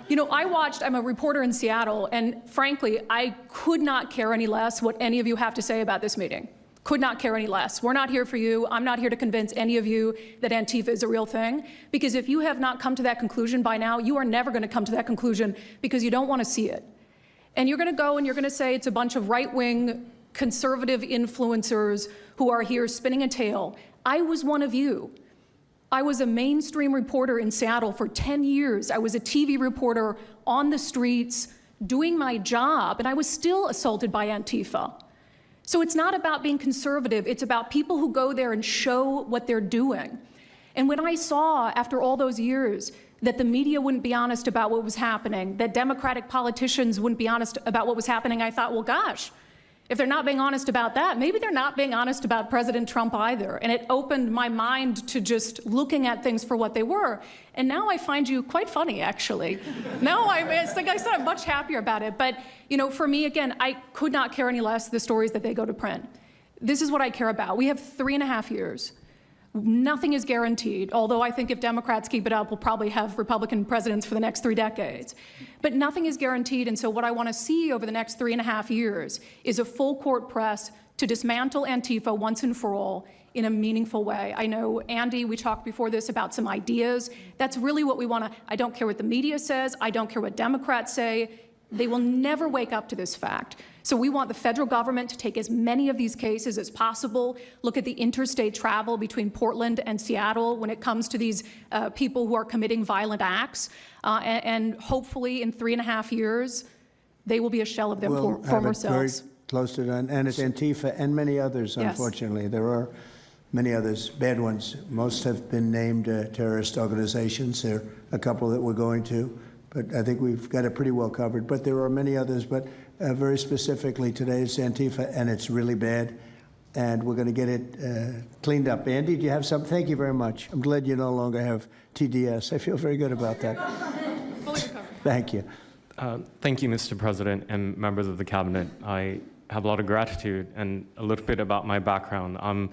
You know, I'm a reporter in Seattle, and frankly, I could not care any less what any of you have to say about this meeting. Could not care any less. We're not here for you. I'm not here to convince any of you that Antifa is a real thing, because if you have not come to that conclusion by now, you are never going to come to that conclusion because you don't want to see it. And you're going to go and you're going to say it's a bunch of right-wing conservative influencers who are here spinning a tale. I was one of you. I was a mainstream reporter in Seattle for 10 years. I was a TV reporter on the streets doing my job, and I was still assaulted by Antifa. So it's not about being conservative, it's about people who go there and show what they're doing. And when I saw, after all those years, that the media wouldn't be honest about what was happening, that Democratic politicians wouldn't be honest about what was happening, I thought, well, gosh, if they're not being honest about that, maybe they're not being honest about President Trump either. And it opened my mind to just looking at things for what they were. And now I find you quite funny, actually. Now it's like I said, I'm much happier about it. But you know, for me, again, I could not care any less the stories that they go to print. This is what I care about. We have 3.5 years. Nothing is guaranteed, although I think if Democrats keep it up, we'll probably have Republican presidents for the next 3 decades. But nothing is guaranteed, and so what I want to see over the next 3.5 years is a full court press to dismantle Antifa once and for all in a meaningful way. I know, Andy, we talked before this about some ideas. That's really what we want to, I don't care what the media says, I don't care what Democrats say, they will never wake up to this fact. So we want the federal government to take as many of these cases as possible, look at the interstate travel between Portland and Seattle when it comes to these people who are committing violent acts, and hopefully in 3.5 years, they will be a shell of their former selves. Very close to done, and it's Antifa and many others, Yes. unfortunately. There are many others, bad ones. Most have been named terrorist organizations. There are a couple that we're going to, but I think we've got it pretty well covered. But there are many others, but very specifically today it's Antifa, and it's really bad, and we're going to get it cleaned up. Andy, do you have something? Thank you very much. I'm glad you no longer have TDS. I feel very good about that. Thank you. Thank you, Mr. President and members of the cabinet. I have a lot of gratitude, and a little bit about my background. I'm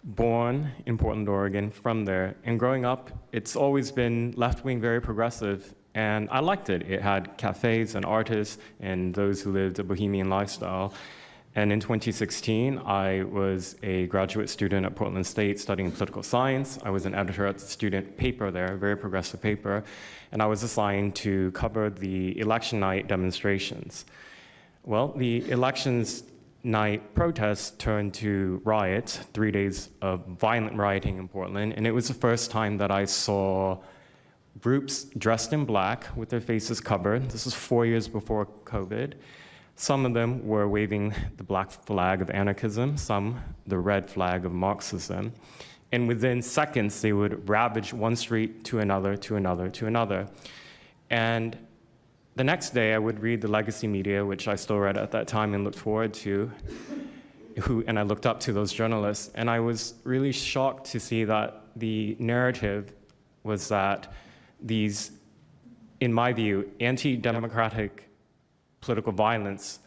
born in Portland, Oregon, from there, and growing up, it's always been left-wing, very progressive, and I liked it. It had cafes and artists and those who lived a bohemian lifestyle. And in 2016, I was a graduate student at Portland State studying political science. I was an editor at the student paper there, a very progressive paper, and I was assigned to cover the election night demonstrations. Well, the elections night protests turned to riots, 3 days of violent rioting in Portland, and it was the first time that I saw groups dressed in black with their faces covered. This was 4 years before COVID. Some of them were waving the black flag of anarchism, some the red flag of Marxism. And within seconds, they would ravage one street to another, to another, to another. And the next day, I would read the legacy media, which I still read at that time and looked forward to, and I looked up to those journalists. And I was really shocked to see that the narrative was that these, in my view, anti-democratic political violence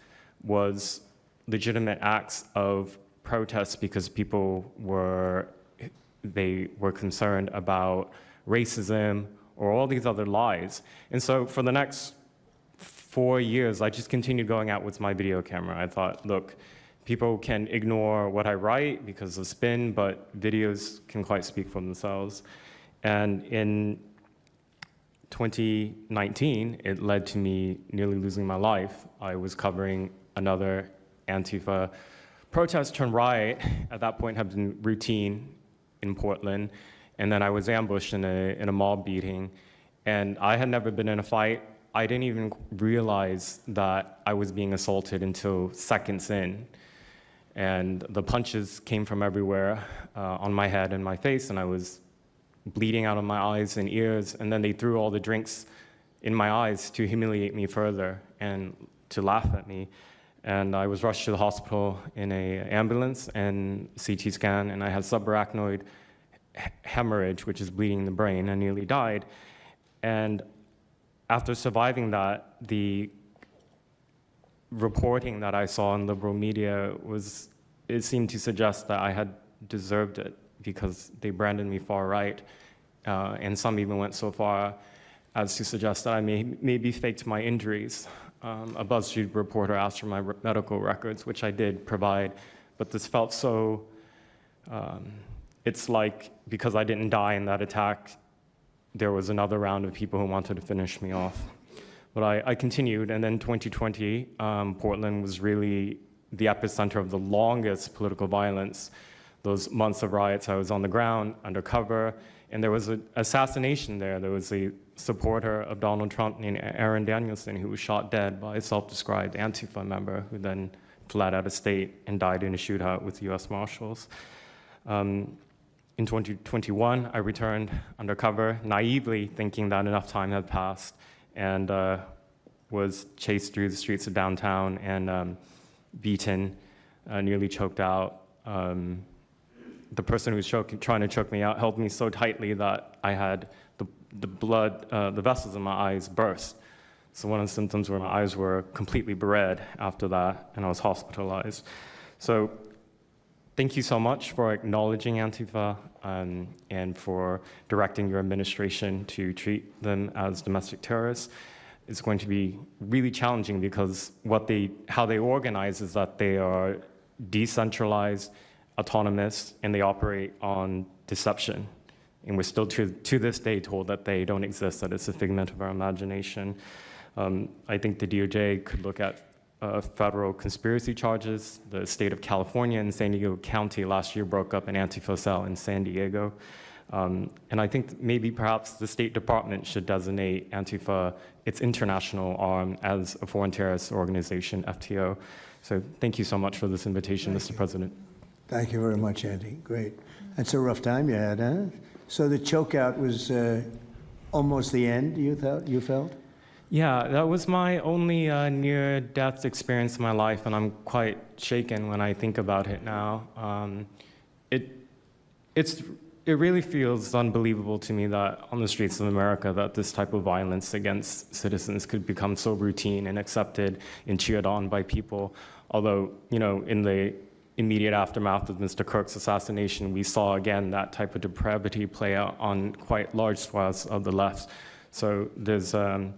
was legitimate acts of protest because people were concerned about racism or all these other lies. And so for the next 4 years, I just continued going out with my video camera. I thought, look, people can ignore what I write because of spin, but videos can quite speak for themselves. And in 2019, it led to me nearly losing my life. I was covering another Antifa protest turned riot. At that point, had been routine in Portland, and then I was ambushed in a mob beating. And I had never been in a fight. I didn't even realize that I was being assaulted until seconds in. And the punches came from everywhere on my head and my face, and I was bleeding out of my eyes and ears, and then they threw all the drinks in my eyes to humiliate me further and to laugh at me. And I was rushed to the hospital in an ambulance and CT scan, and I had subarachnoid hemorrhage, which is bleeding in the brain, and nearly died. And after surviving that, the reporting that I saw in liberal media it seemed to suggest that I had deserved it, because they branded me far right, and some even went so far as to suggest that I maybe faked my injuries. A BuzzFeed reporter asked for my medical records, which I did provide, but this felt so, it's like because I didn't die in that attack, there was another round of people who wanted to finish me off. But I continued, and then 2020, Portland was really the epicenter of the longest political violence. Those months of riots, I was on the ground, undercover, and there was an assassination there. There was a supporter of Donald Trump named Aaron Danielson who was shot dead by a self-described Antifa member who then fled out of state and died in a shootout with US Marshals. In 2021, I returned undercover, naively thinking that enough time had passed, and was chased through the streets of downtown and beaten, nearly choked out. The person who was trying to choke me out held me so tightly that I had the blood, the vessels in my eyes burst. So one of the symptoms were my eyes were completely red after that, and I was hospitalized. So thank you so much for acknowledging Antifa and for directing your administration to treat them as domestic terrorists. It's going to be really challenging because how they organize is that they are decentralized, autonomous, and they operate on deception. And we're still to this day told that they don't exist, that it's a figment of our imagination. I think the DOJ could look at federal conspiracy charges. The state of California and San Diego County last year broke up an Antifa cell in San Diego. And I think maybe perhaps the State Department should designate Antifa, its international arm, as a foreign terrorist organization, FTO. So thank you so much for this invitation, Mr. President. Thank you very much, Andy. Great. That's a rough time you had, huh? So the chokeout was almost the end, you felt? Yeah, that was my only near-death experience in my life, and I'm quite shaken when I think about it now. It really feels unbelievable to me that on the streets of America that this type of violence against citizens could become so routine and accepted and cheered on by people. Although, you know, in the immediate aftermath of Mr. Kirk's assassination, we saw again that type of depravity play out on quite large swaths of the left. So there's a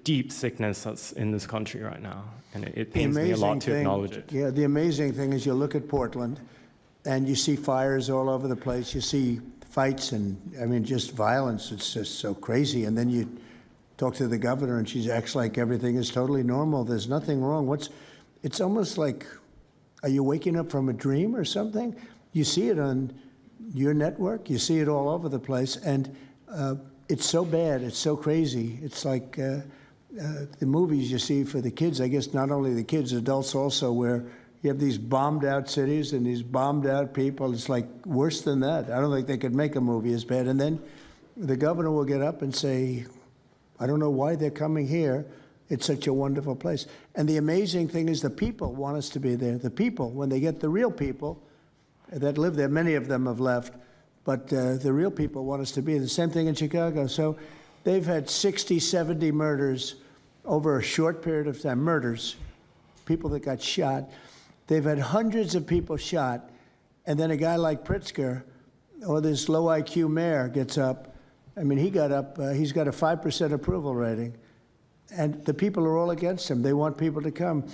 deep sickness that's in this country right now, and it pains me a lot to acknowledge it. Yeah, the amazing thing is you look at Portland, and you see fires all over the place. You see fights and, I mean, just violence. It's just so crazy. And then you talk to the governor, and she acts like everything is totally normal. There's nothing wrong. It's almost like, are you waking up from a dream or something? You see it on your network. You see it all over the place. And it's so bad. It's so crazy. It's like the movies you see for the kids, I guess not only the kids, adults also, where you have these bombed out cities and these bombed out people. It's like worse than that. I don't think they could make a movie as bad. And then the governor will get up and say, I don't know why they're coming here. It's such a wonderful place. And the amazing thing is the people want us to be there. The people, when they get the real people that live there, many of them have left, but the real people want us to be there. The same thing in Chicago. So they've had 60, 70 murders over a short period of time, murders, people that got shot. They've had hundreds of people shot, and then a guy like Pritzker, or this low IQ mayor, gets up. I mean, he got up, he's got a 5% approval rating. And the people are all against him. They want people to come.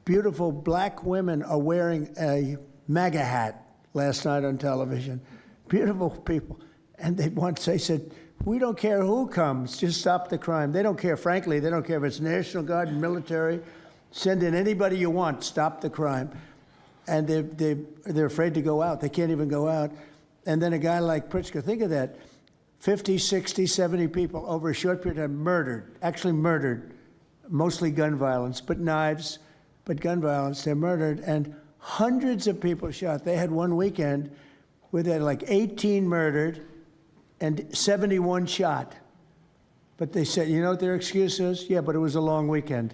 Beautiful black women are wearing a MAGA hat last night on television. Beautiful people. And they said, we don't care who comes, just stop the crime. They don't care, frankly, they don't care if it's National Guard, military. Send in anybody you want, stop the crime. And they're afraid to go out. They can't even go out. And then a guy like Pritzker, think of that. 50, 60, 70 people over a short period of time murdered, actually murdered, mostly gun violence, but knives, but gun violence, they're murdered, and hundreds of people shot. They had one weekend where they had like 18 murdered and 71 shot. But they said, you know what their excuse is? Yeah, but it was a long weekend.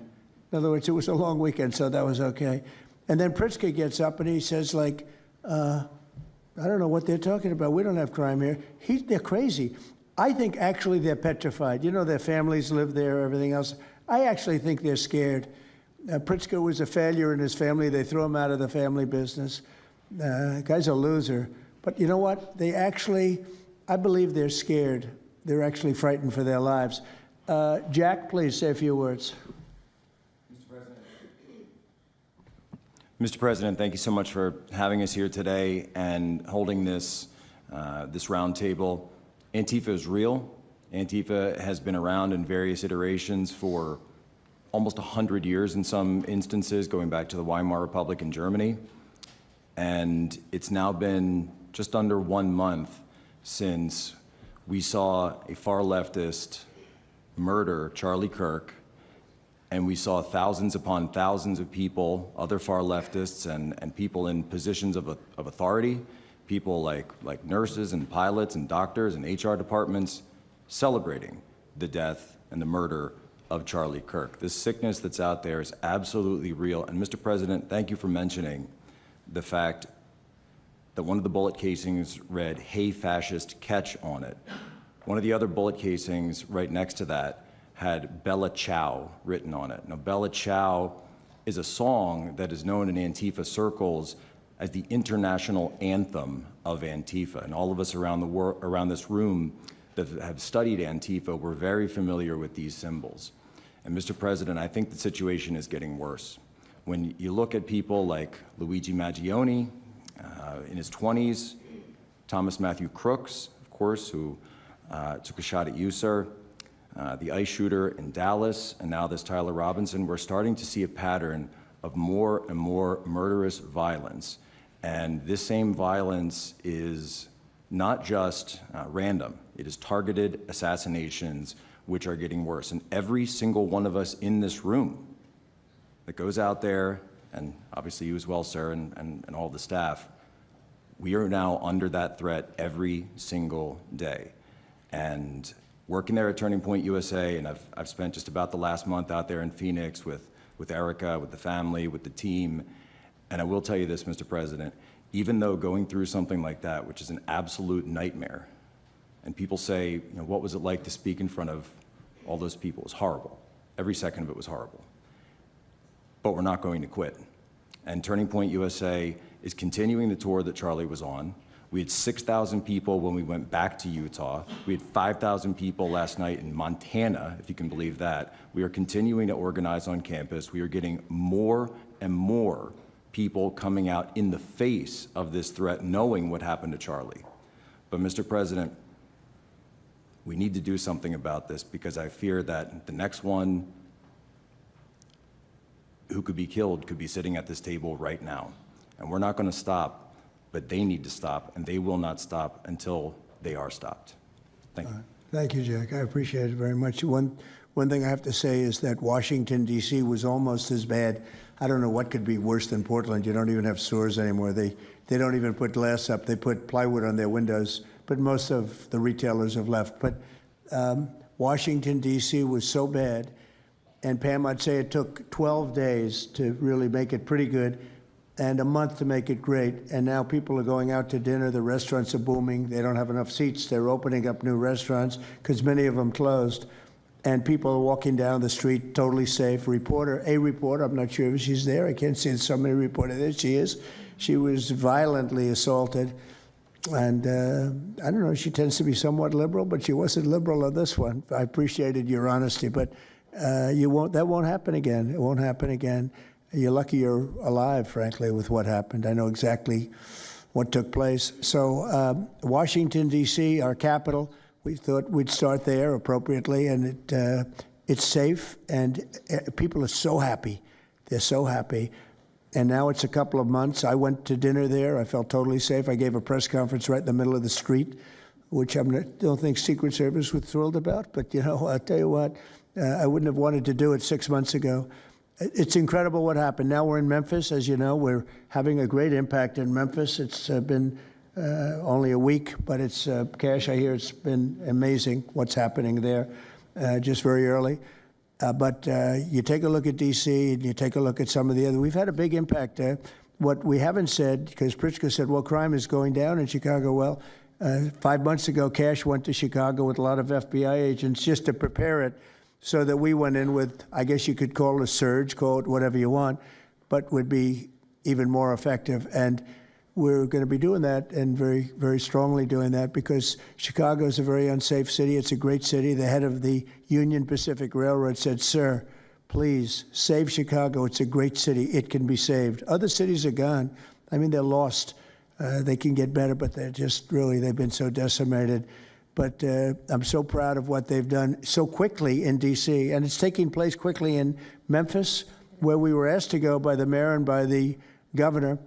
In other words, it was a long weekend, so that was okay. And then Pritzker gets up and he says, like, I don't know what they're talking about. We don't have crime here. They're crazy. I think actually they're petrified. You know, their families live there, everything else. I actually think they're scared. Pritzker was a failure in his family. They threw him out of the family business. Guy's a loser. But you know what? They actually, I believe they're scared. They're actually frightened for their lives. Jack, please say a few words. Mr. President, thank you so much for having us here today and holding this roundtable. Antifa is real. Antifa has been around in various iterations for almost 100 years in some instances, going back to the Weimar Republic in Germany. And it's now been just under 1 month since we saw a far leftist murder Charlie Kirk, and we saw thousands upon thousands of people, other far leftists and people in positions of authority, people like nurses and pilots and doctors and HR departments, celebrating the death and the murder of Charlie Kirk. This sickness that's out there is absolutely real. And Mr. President, thank you for mentioning the fact that one of the bullet casings read, "Hey fascist, catch" on it. One of the other bullet casings right next to that had Bella Ciao written on it. Now, Bella Ciao is a song that is known in Antifa circles as the international anthem of Antifa. And all of us around this room that have studied Antifa, we're very familiar with these symbols. And Mr. President, I think the situation is getting worse. When you look at people like Luigi Maggioni, in his 20s, Thomas Matthew Crooks, of course, who took a shot at you, sir, the ICE shooter in Dallas, and now this Tyler Robinson, we're starting to see a pattern of more and more murderous violence. And this same violence is not just random. It is targeted assassinations, which are getting worse. And every single one of us in this room that goes out there, and obviously you as well, sir, and all the staff, we are now under that threat every single day. And working there at Turning Point USA, and I've spent just about the last month out there in Phoenix with Erica, with the family, with the team. And I will tell you this, Mr. President, even though going through something like that, which is an absolute nightmare, and people say, you know, what was it like to speak in front of all those people? It was horrible. Every second of it was horrible. But we're not going to quit. And Turning Point USA is continuing the tour that Charlie was on. We had 6,000 people when we went back to Utah. We had 5,000 people last night in Montana, if you can believe that. We are continuing to organize on campus. We are getting more and more people coming out in the face of this threat, knowing what happened to Charlie. But Mr. President, we need to do something about this, because I fear that the next one who could be killed could be sitting at this table right now. And we're not going to stop, but they need to stop, and they will not stop until they are stopped. Thank you. Thank you, Jack. I appreciate it very much. One thing I have to say is that Washington, D.C. was almost as bad. I don't know what could be worse than Portland. You don't even have stores anymore. They don't even put glass up. They put plywood on their windows, but most of the retailers have left. But Washington, D.C. was so bad. And Pam, I'd say it took 12 days to really make it pretty good, and a month to make it great. And now people are going out to dinner. The restaurants are booming. They don't have enough seats. They're opening up new restaurants because many of them closed. And people are walking down the street totally safe. A reporter, I'm not sure if she's there. I can't see somebody reported there. She is. She was violently assaulted. And I don't know, she tends to be somewhat liberal, but she wasn't liberal on this one. I appreciated your honesty, but that won't happen again. It won't happen again. You're lucky you're alive, frankly, with what happened. I know exactly what took place. So Washington, D.C., our capital, we thought we'd start there appropriately, and it's safe, and people are so happy. They're so happy. And now it's a couple of months. I went to dinner there. I felt totally safe. I gave a press conference right in the middle of the street, which I don't think Secret Service was thrilled about. But, you know, I'll tell you what, I wouldn't have wanted to do it 6 months ago. It's incredible what happened. Now we're in Memphis. As you know, we're having a great impact in Memphis. It's been only a week, but it's, Cash, I hear it's been amazing what's happening there, just very early. But you take a look at D.C. and you take a look at some of the other. We've had a big impact. What we haven't said, because Pritzker said, well, crime is going down in Chicago. Well, 5 months ago, Cash went to Chicago with a lot of FBI agents just to prepare it, so that we went in with, I guess you could call it a surge, call it whatever you want, but would be even more effective. And we're going to be doing that, and very, very strongly doing that, because Chicago is a very unsafe city. It's a great city. The head of the Union Pacific Railroad said, sir, please save Chicago. It's a great city. It can be saved. Other cities are gone. I mean, they're lost. They can get better, but they're just really, they've been so decimated. But I'm so proud of what they've done so quickly in D.C., and it's taking place quickly in Memphis, where we were asked to go by the mayor and by the governor.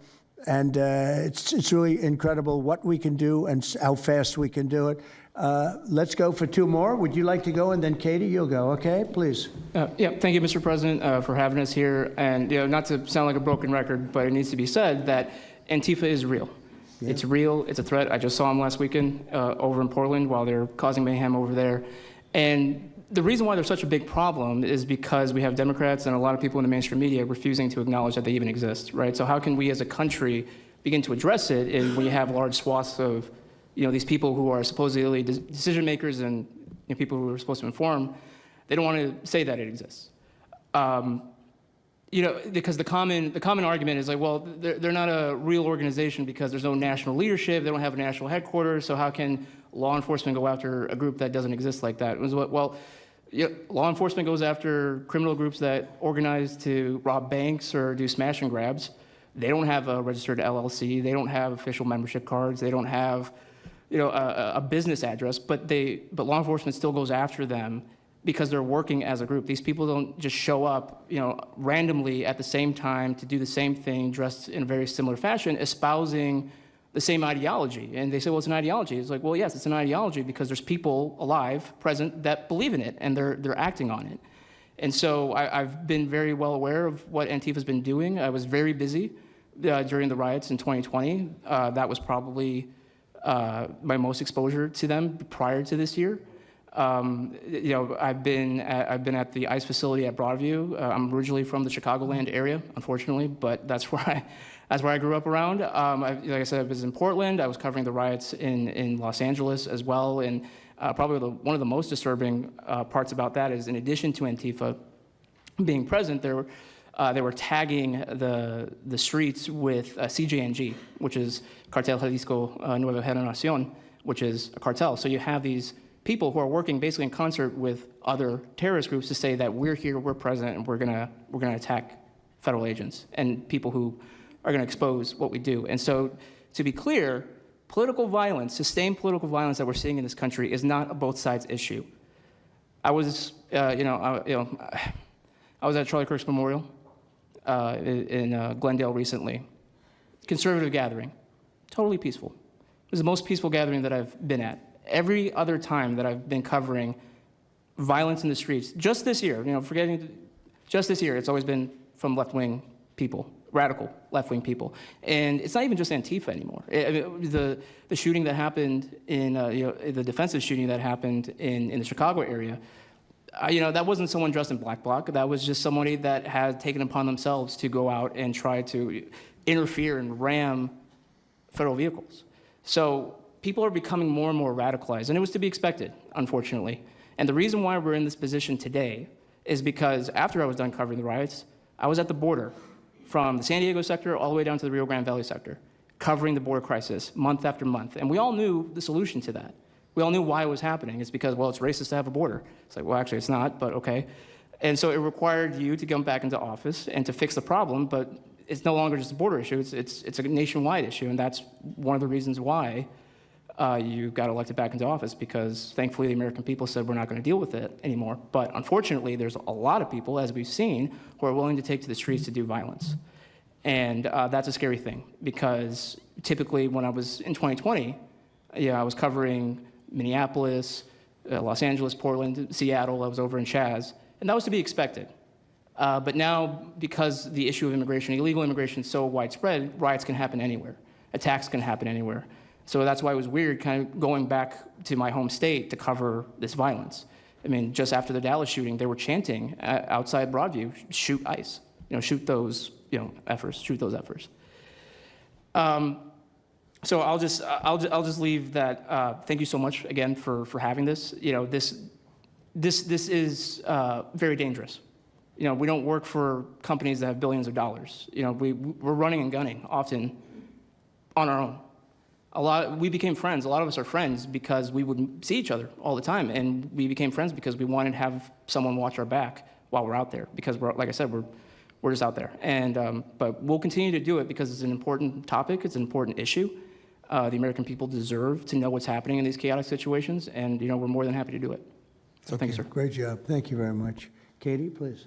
And it's really incredible what we can do and how fast we can do it. Let's go for two more. Would you like to go? And then Katie, you'll go. Okay, please. Yeah, thank you, Mr. President, for having us here. And not to sound like a broken record, but it needs to be said that Antifa is real. Yeah. It's real. It's a threat. I just saw them last weekend over in Portland while they're causing mayhem over there. And the reason why they're such a big problem is because we have Democrats and a lot of people in the mainstream media refusing to acknowledge that they even exist, right? So how can we as a country begin to address it when we have large swaths of these people who are supposedly decision makers and people who are supposed to inform, they don't want to say that it exists. Because the common argument is like, well, they're not a real organization because there's no national leadership, they don't have a national headquarters, so how can law enforcement go after a group that doesn't exist like that? Well, law enforcement goes after criminal groups that organize to rob banks or do smash and grabs. They don't have a registered LLC, they don't have official membership cards, they don't have a business address, but law enforcement still goes after them because they're working as a group. These people don't just show up, randomly at the same time to do the same thing, dressed in a very similar fashion, espousing the same ideology. And they say, well, it's an ideology. It's like, well, yes, it's an ideology because there's people alive, present, that believe in it, and they're acting on it. And so I've been very well aware of what Antifa's been doing. I was very busy during the riots in 2020. That was probably my most exposure to them prior to this year. I've been at the ICE facility at Broadview. I'm originally from the Chicagoland area, unfortunately, but that's where I grew up around. Like I said, I was in Portland. I was covering the riots in Los Angeles as well. And probably one of the most disturbing parts about that is, in addition to Antifa being present, they were tagging the streets with CJNG, which is Cartel Jalisco Nueva Generación, which is a cartel. So you have these people who are working basically in concert with other terrorist groups to say that we're here, we're present, and we're gonna attack federal agents and people who are gonna expose what we do. And so, to be clear, political violence, sustained political violence that we're seeing in this country is not a both sides issue. I was, I was at Charlie Kirk's memorial in Glendale recently. Conservative gathering, totally peaceful. It was the most peaceful gathering that I've been at. Every other time that I've been covering violence in the streets, just this year, just this year, it's always been from left-wing people, radical left-wing people. And it's not even just Antifa anymore. The shooting that happened the defensive shooting that happened in the Chicago area, that wasn't someone dressed in black bloc. That was just somebody that had taken upon themselves to go out and try to interfere and ram federal vehicles. So people are becoming more and more radicalized, and it was to be expected, unfortunately. And the reason why we're in this position today is because after I was done covering the riots, I was at the border from the San Diego sector all the way down to the Rio Grande Valley sector, covering the border crisis month after month. And we all knew the solution to that. We all knew why it was happening. It's because, well, it's racist to have a border. It's like, well, actually, it's not, but okay. And so it required you to come back into office and to fix the problem, but it's no longer just a border issue. It's a nationwide issue, and that's one of the reasons why you got elected back into office, because thankfully the American people said we're not going to deal with it anymore. But unfortunately, there's a lot of people, as we've seen, who are willing to take to the streets to do violence. And that's a scary thing, because typically when I was in 2020, I was covering Minneapolis, Los Angeles, Portland, Seattle. I was over in Chaz, and that was to be expected. But now, because the issue of immigration, illegal immigration, is so widespread, riots can happen anywhere. Attacks can happen anywhere. So that's why it was weird kind of going back to my home state to cover this violence. I mean, just after the Dallas shooting, they were chanting outside Broadview, shoot ICE, shoot those, efforts, shoot those efforts. So I'll just leave that. Thank you so much again for having this. This is very dangerous. We don't work for companies that have billions of dollars. We're running and gunning often on our own. We became friends. A lot of us are friends because we would see each other all the time, and we became friends because we wanted to have someone watch our back while we're out there. Because like I said, we're just out there. And but we'll continue to do it because it's an important topic. It's an important issue. The American people deserve to know what's happening in these chaotic situations, and we're more than happy to do it. So thank you, sir. Great job. Thank you very much. Katie, please.